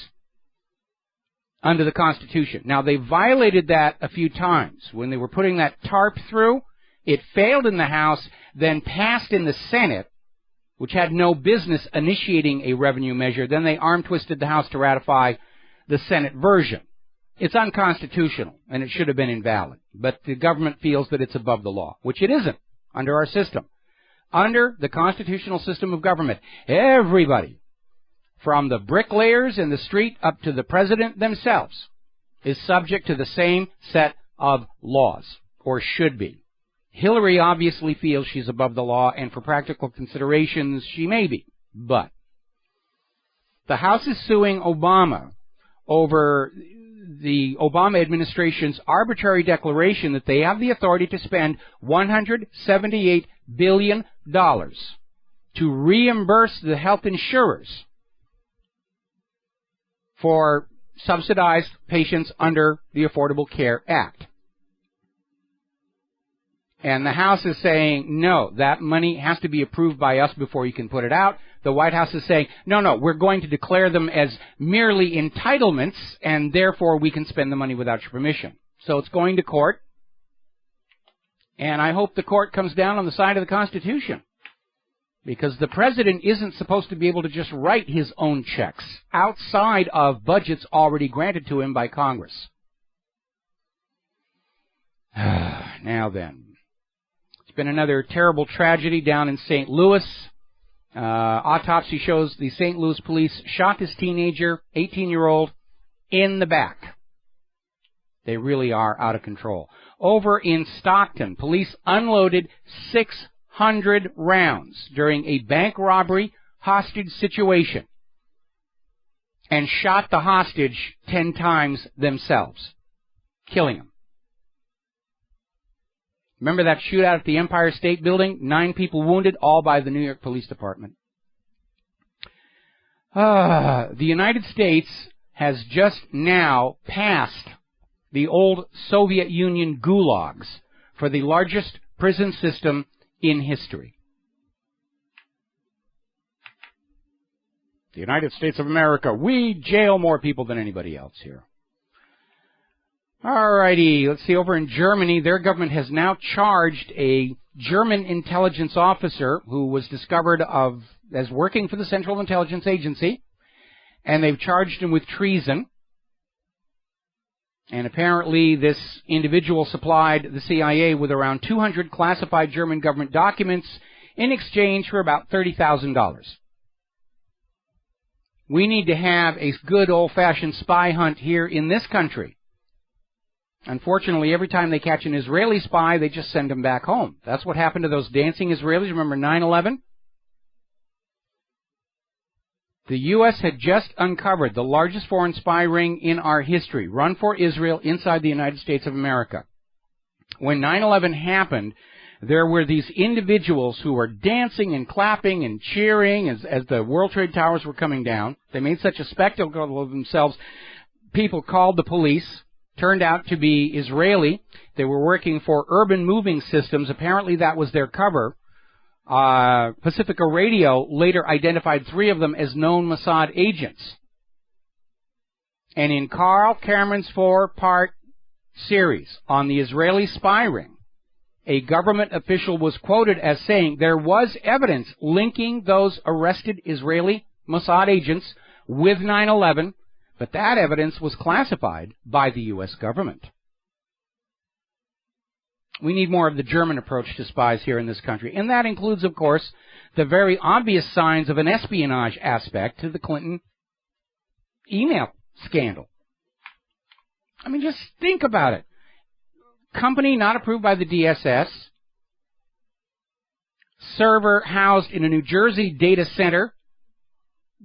under the Constitution. Now, they violated that a few times. When they were putting that TARP through, it failed in the House, then passed in the Senate, which had no business initiating a revenue measure. Then they arm-twisted the House to ratify the Senate version. It's unconstitutional, and it should have been invalid. But the government feels that it's above the law, which it isn't under our system. Under the constitutional system of government, everybody, from the bricklayers in the street up to the president themselves, is subject to the same set of laws, or should be. Hillary obviously feels she's above the law, and for practical considerations, she may be. But the House is suing Obama over the Obama administration's arbitrary declaration that they have the authority to spend $178 billion to reimburse the health insurers for subsidized patients under the Affordable Care Act. And the House is saying, no, that money has to be approved by us before you can put it out. The White House is saying, no, we're going to declare them as merely entitlements, and therefore we can spend the money without your permission. So it's going to court, and I hope the court comes down on the side of the Constitution, because the president isn't supposed to be able to just write his own checks outside of budgets already granted to him by Congress. Now then. Been another terrible tragedy down in St. Louis. Autopsy shows the St. Louis police shot this teenager, 18-year-old, in the back. They really are out of control. Over in Stockton, police unloaded 600 rounds during a bank robbery hostage situation and shot the hostage 10 times themselves, killing him. Remember that shootout at the Empire State Building? 9 people wounded, all by the New York Police Department. The United States has just now passed the old Soviet Union gulags for the largest prison system in history. The United States of America, we jail more people than anybody else here. Alrighty, let's see, over in Germany, their government has now charged a German intelligence officer who was discovered as working for the Central Intelligence Agency, and they've charged him with treason. And apparently this individual supplied the CIA with around 200 classified German government documents in exchange for about $30,000. We need to have a good old-fashioned spy hunt here in this country. Unfortunately, every time they catch an Israeli spy, they just send him back home. That's what happened to those dancing Israelis. Remember 9/11? The U.S. had just uncovered the largest foreign spy ring in our history, run for Israel inside the United States of America. When 9/11 happened, there were these individuals who were dancing and clapping and cheering as the World Trade Towers were coming down. They made such a spectacle of themselves. People called the police. Turned out to be Israeli. They were working for Urban Moving Systems. Apparently that was their cover. Pacifica Radio later identified 3 of them as known Mossad agents. And in Carl Cameron's 4-part series on the Israeli spy ring, a government official was quoted as saying there was evidence linking those arrested Israeli Mossad agents with 9/11, but that evidence was classified by the U.S. government. We need more of the German approach to spies here in this country. And that includes, of course, the very obvious signs of an espionage aspect to the Clinton email scandal. I mean, just think about it. Company not approved by the DSS. Server housed in a New Jersey data center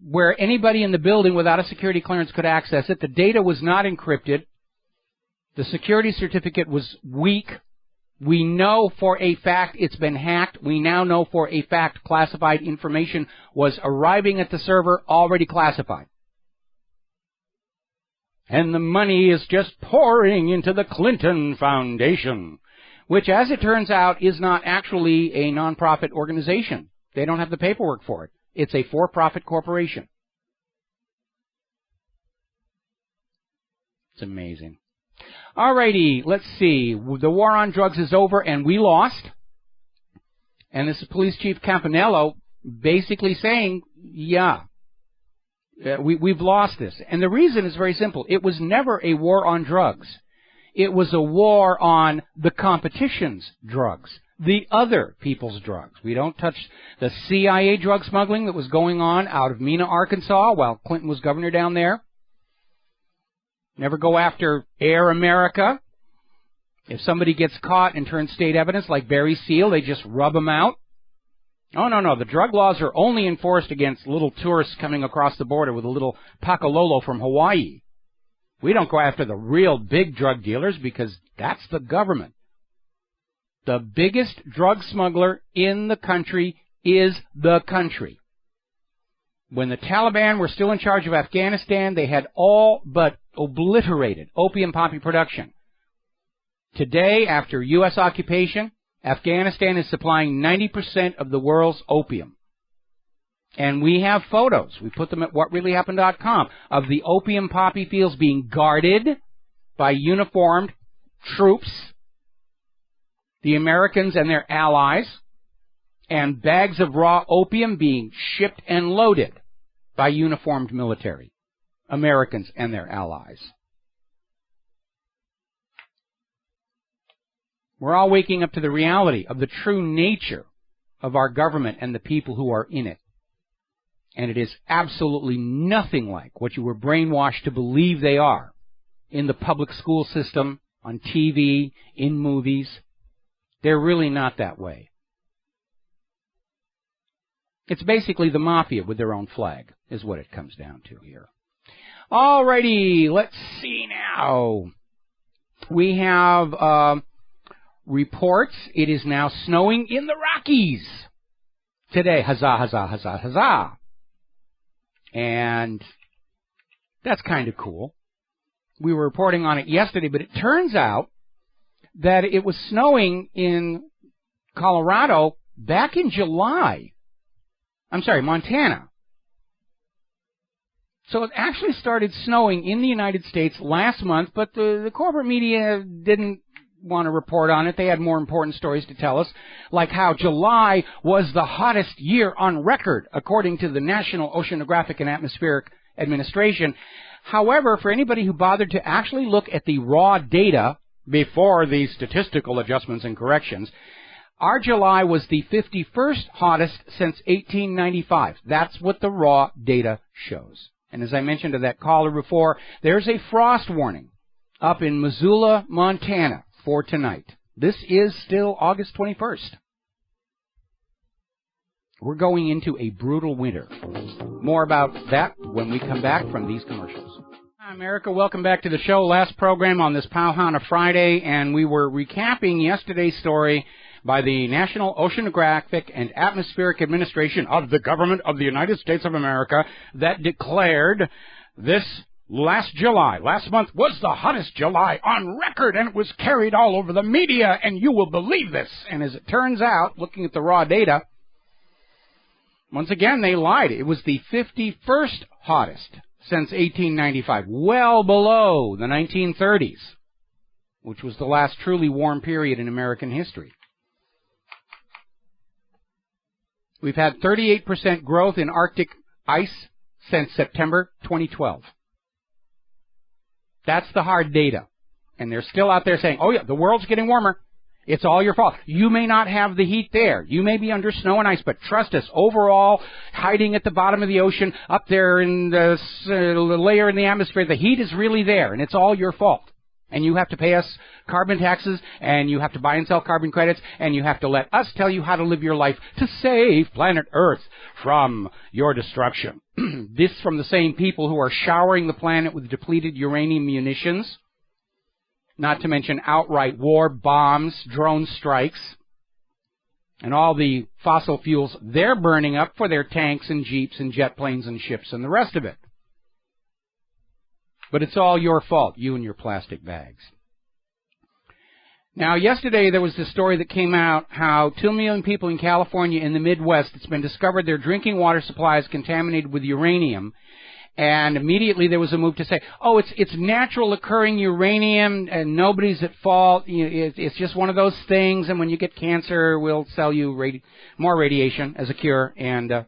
where anybody in the building without a security clearance could access it. The data was not encrypted. The security certificate was weak. We know for a fact it's been hacked. We now know for a fact classified information was arriving at the server already classified. And the money is just pouring into the Clinton Foundation, which, as it turns out, is not actually a nonprofit organization. They don't have the paperwork for it. It's a for-profit corporation. It's amazing. All righty, let's see. The war on drugs is over, and we lost. And this is Police Chief Campanello basically saying, yeah, we've lost this. And the reason is very simple. It was never a war on drugs. It was a war on the competition's drugs, the other people's drugs. We don't touch the CIA drug smuggling that was going on out of Mena, Arkansas, while Clinton was governor down there. Never go after Air America. If somebody gets caught and turns state evidence like Barry Seal, they just rub them out. Oh, no. The drug laws are only enforced against little tourists coming across the border with a little pakalolo from Hawaii. We don't go after the real big drug dealers because that's the government. The biggest drug smuggler in the country is the country. When the Taliban were still in charge of Afghanistan, they had all but obliterated opium poppy production. Today, after U.S. occupation, Afghanistan is supplying 90% of the world's opium. And we have photos, we put them at WhatReallyHappened.com, of the opium poppy fields being guarded by uniformed troops, the Americans and their allies, and bags of raw opium being shipped and loaded by uniformed military, Americans and their allies. We're all waking up to the reality of the true nature of our government and the people who are in it. And it is absolutely nothing like what you were brainwashed to believe they are in the public school system, on TV, in movies. They're really not that way. It's basically the mafia with their own flag, is what it comes down to here. All righty, let's see now. We have reports. It is now snowing in the Rockies today. Huzzah, huzzah, huzzah, huzzah. And that's kind of cool. We were reporting on it yesterday, but it turns out that it was snowing in Colorado back in July. Montana. So it actually started snowing in the United States last month, but the corporate media didn't want to report on it. They had more important stories to tell us, like how July was the hottest year on record, according to the National Oceanographic and Atmospheric Administration. However, for anybody who bothered to actually look at the raw data before these statistical adjustments and corrections, our July was the 51st hottest since 1895. That's what the raw data shows. And as I mentioned to that caller before, there's a frost warning up in Missoula, Montana for tonight. This is still August 21st. We're going into a brutal winter. More about that when we come back from these commercials. Hi, America. Welcome back to the show. Last program on this Pauhana Friday, and we were recapping yesterday's story by the National Oceanographic and Atmospheric Administration of the Government of the United States of America that declared this last month was the hottest July on record, and it was carried all over the media, and you will believe this. And as it turns out, looking at the raw data, once again, they lied. It was the 51st hottest since 1895, well below the 1930s, which was the last truly warm period in American history. We've had 38% growth in Arctic ice since September 2012. That's the hard data. And they're still out there saying, oh yeah, the world's getting warmer. It's all your fault. You may not have the heat there. You may be under snow and ice, but trust us, overall, hiding at the bottom of the ocean, up there in the layer in the atmosphere, the heat is really there, and it's all your fault. And you have to pay us carbon taxes, and you have to buy and sell carbon credits, and you have to let us tell you how to live your life to save planet Earth from your destruction. This from the same people who are showering the planet with depleted uranium munitions, not to mention outright war, bombs, drone strikes, and all the fossil fuels they're burning up for their tanks and jeeps and jet planes and ships and the rest of it. But it's all your fault, you and your plastic bags. Now, yesterday there was this story that came out how 2 million people in California in the Midwest, it's been discovered their drinking water supply is contaminated with uranium. And immediately there was a move to say, oh, it's natural occurring uranium and nobody's at fault. It's just one of those things. And when you get cancer, we'll sell you more radiation as a cure and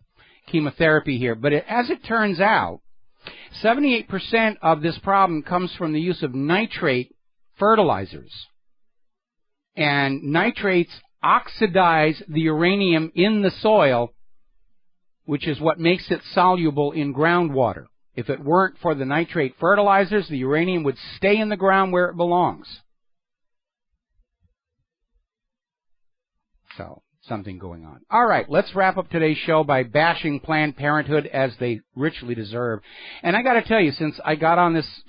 chemotherapy here. But as it turns out, 78% of this problem comes from the use of nitrate fertilizers. And nitrates oxidize the uranium in the soil, which is what makes it soluble in groundwater. If it weren't for the nitrate fertilizers, the uranium would stay in the ground where it belongs. So, something going on. All right, let's wrap up today's show by bashing Planned Parenthood as they richly deserve. And I got to tell you, since I got on this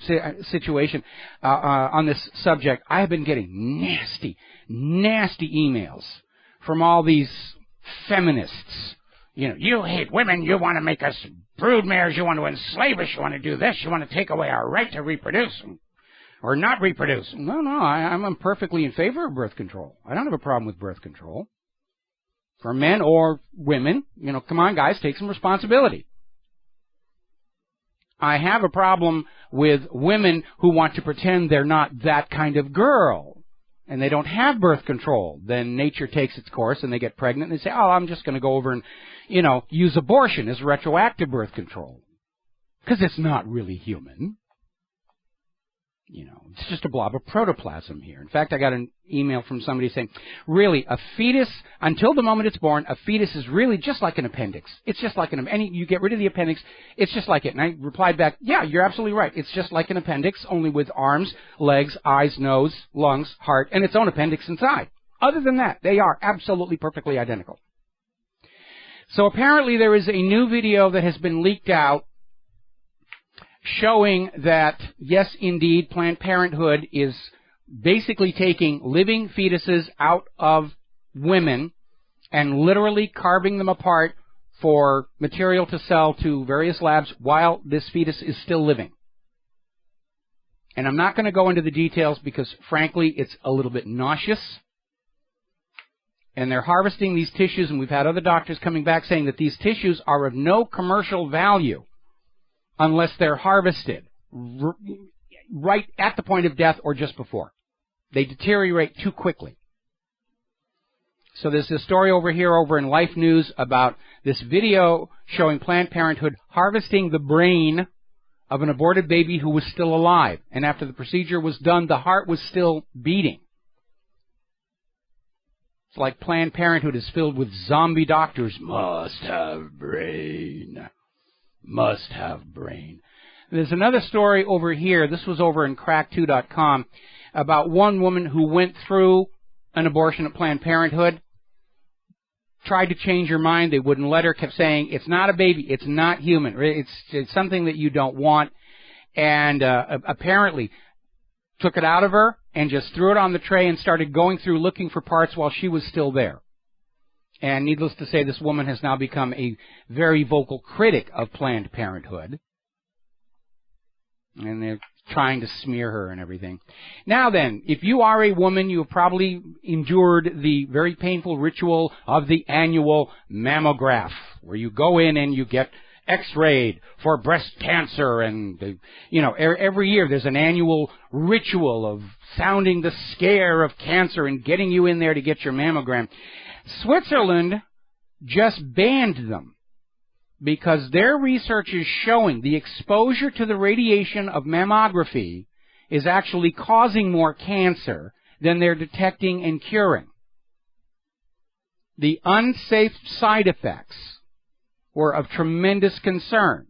situation, on this subject, I have been getting nasty emails from all these feminists. You know, you hate women, you want to make us broodmares, you want to enslave us, you want to do this, you want to take away our right to reproduce, or not reproduce. No, I'm perfectly in favor of birth control. I don't have a problem with birth control. For men or women, you know, come on guys, take some responsibility. I have a problem with women who want to pretend they're not that kind of girl. And they don't have birth control, then nature takes its course and they get pregnant and they say, oh, I'm just going to go over and, you know, use abortion as retroactive birth control. Because it's not really human. You know, it's just a blob of protoplasm here. In fact, I got an email from somebody saying, really, a fetus, until the moment it's born, a fetus is really just like an appendix. It's just like you get rid of the appendix, it's just like it. And I replied back, yeah, you're absolutely right. It's just like an appendix, only with arms, legs, eyes, nose, lungs, heart, and its own appendix inside. Other than that, they are absolutely perfectly identical. So apparently there is a new video that has been leaked out showing that, yes, indeed, Planned Parenthood is basically taking living fetuses out of women and literally carving them apart for material to sell to various labs while this fetus is still living. And I'm not going to go into the details because, frankly, it's a little bit nauseous. And they're harvesting these tissues, and we've had other doctors coming back saying that these tissues are of no commercial value unless they're harvested right at the point of death or just before. They deteriorate too quickly. So there's a story over here over in Life News about this video showing Planned Parenthood harvesting the brain of an aborted baby who was still alive. And after the procedure was done, the heart was still beating. It's like Planned Parenthood is filled with zombie doctors. Must have brain. Must have brain. There's another story over here. This was over in crack2.com about one woman who went through an abortion at Planned Parenthood, tried to change her mind. They wouldn't let her, kept saying, it's not a baby. It's not human. It's something that you don't want. And apparently took it out of her and just threw it on the tray and started going through looking for parts while she was still there. And needless to say, this woman has now become a very vocal critic of Planned Parenthood. And they're trying to smear her and everything. Now then, if you are a woman, you have probably endured the very painful ritual of the annual mammograph, where you go in and you get X-rayed for breast cancer. And, every year there's an annual ritual of sounding the scare of cancer and getting you in there to get your mammogram. Switzerland just banned them because their research is showing the exposure to the radiation of mammography is actually causing more cancer than they're detecting and curing. The unsafe side effects were of tremendous concern.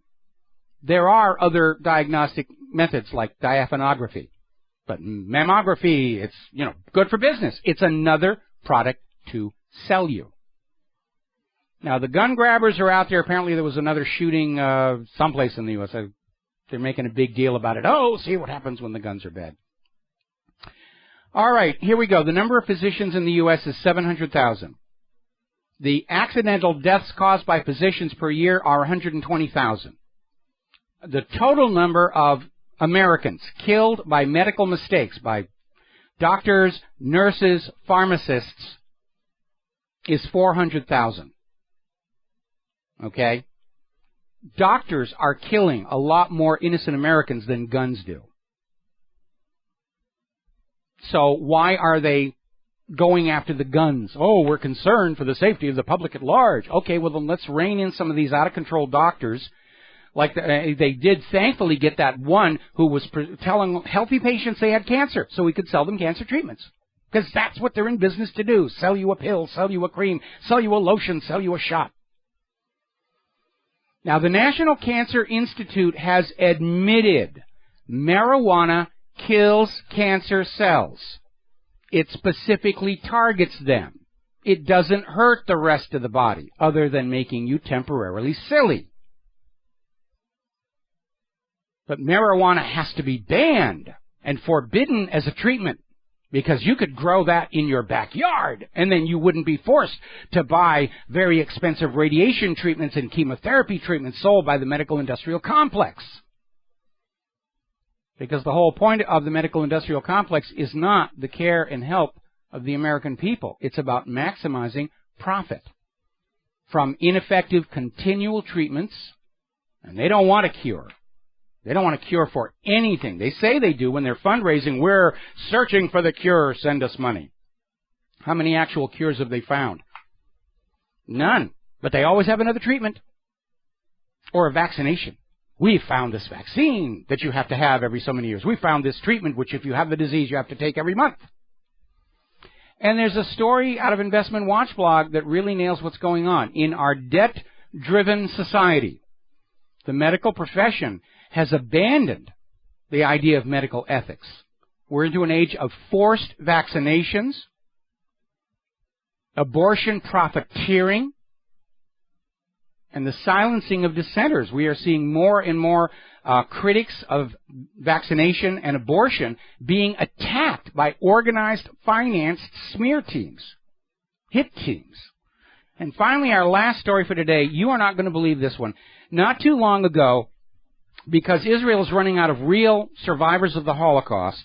There are other diagnostic methods like diaphanography, but mammography, it's, good for business. It's another product to sell you. Now, the gun grabbers are out there. Apparently there was another shooting someplace in the U.S. They're making a big deal about it. Oh, see what happens when the guns are bad. All right, here we go. The number of physicians in the U.S. is 700,000. The accidental deaths caused by physicians per year are 120,000. The total number of Americans killed by medical mistakes, by doctors, nurses, pharmacists, is 400,000. Okay? Doctors are killing a lot more innocent Americans than guns do. So why are they going after the guns? Oh, we're concerned for the safety of the public at large. Okay, well then let's rein in some of these out-of-control doctors. Like they did thankfully get that one who was telling healthy patients they had cancer so we could sell them cancer treatments. Because that's what they're in business to do. Sell you a pill, sell you a cream, sell you a lotion, sell you a shot. Now, the National Cancer Institute has admitted marijuana kills cancer cells. It specifically targets them. It doesn't hurt the rest of the body, other than making you temporarily silly. But marijuana has to be banned and forbidden as a treatment, because you could grow that in your backyard, and then you wouldn't be forced to buy very expensive radiation treatments and chemotherapy treatments sold by the medical industrial complex. Because the whole point of the medical industrial complex is not the care and help of the American people. It's about maximizing profit from ineffective continual treatments, and they don't want a cure. They don't want a cure for anything. They say they do when they're fundraising. We're searching for the cure. Send us money. How many actual cures have they found? None. But they always have another treatment. Or a vaccination. We found this vaccine that you have to have every so many years. We found this treatment, which if you have the disease, you have to take every month. And there's a story out of Investment Watch blog that really nails what's going on. In our debt-driven society, the medical profession has abandoned the idea of medical ethics. We're into an age of forced vaccinations, abortion profiteering, and the silencing of dissenters. We are seeing more and more critics of vaccination and abortion being attacked by organized, financed smear teams, hit teams. And finally, our last story for today. You are not going to believe this one. Not too long ago, because Israel is running out of real survivors of the Holocaust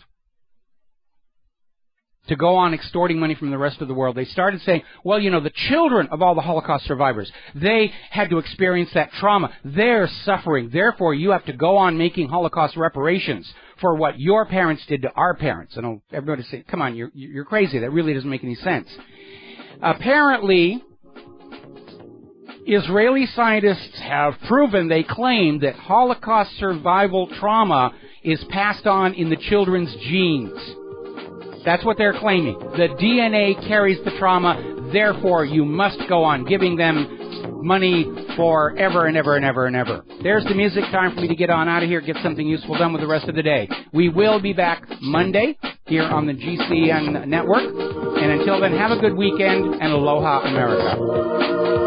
to go on extorting money from the rest of the world, they started saying, well, the children of all the Holocaust survivors, they had to experience that trauma. They're suffering. Therefore, you have to go on making Holocaust reparations for what your parents did to our parents. And everybody say, come on, you're crazy. That really doesn't make any sense. Apparently, Israeli scientists have proven, they claim, that Holocaust survival trauma is passed on in the children's genes. That's what they're claiming. The DNA carries the trauma, therefore you must go on giving them money forever and ever and ever and ever. There's the music. Time for me to get on out of here, get something useful done with the rest of the day. We will be back Monday here on the GCN network. And until then, have a good weekend and aloha, America.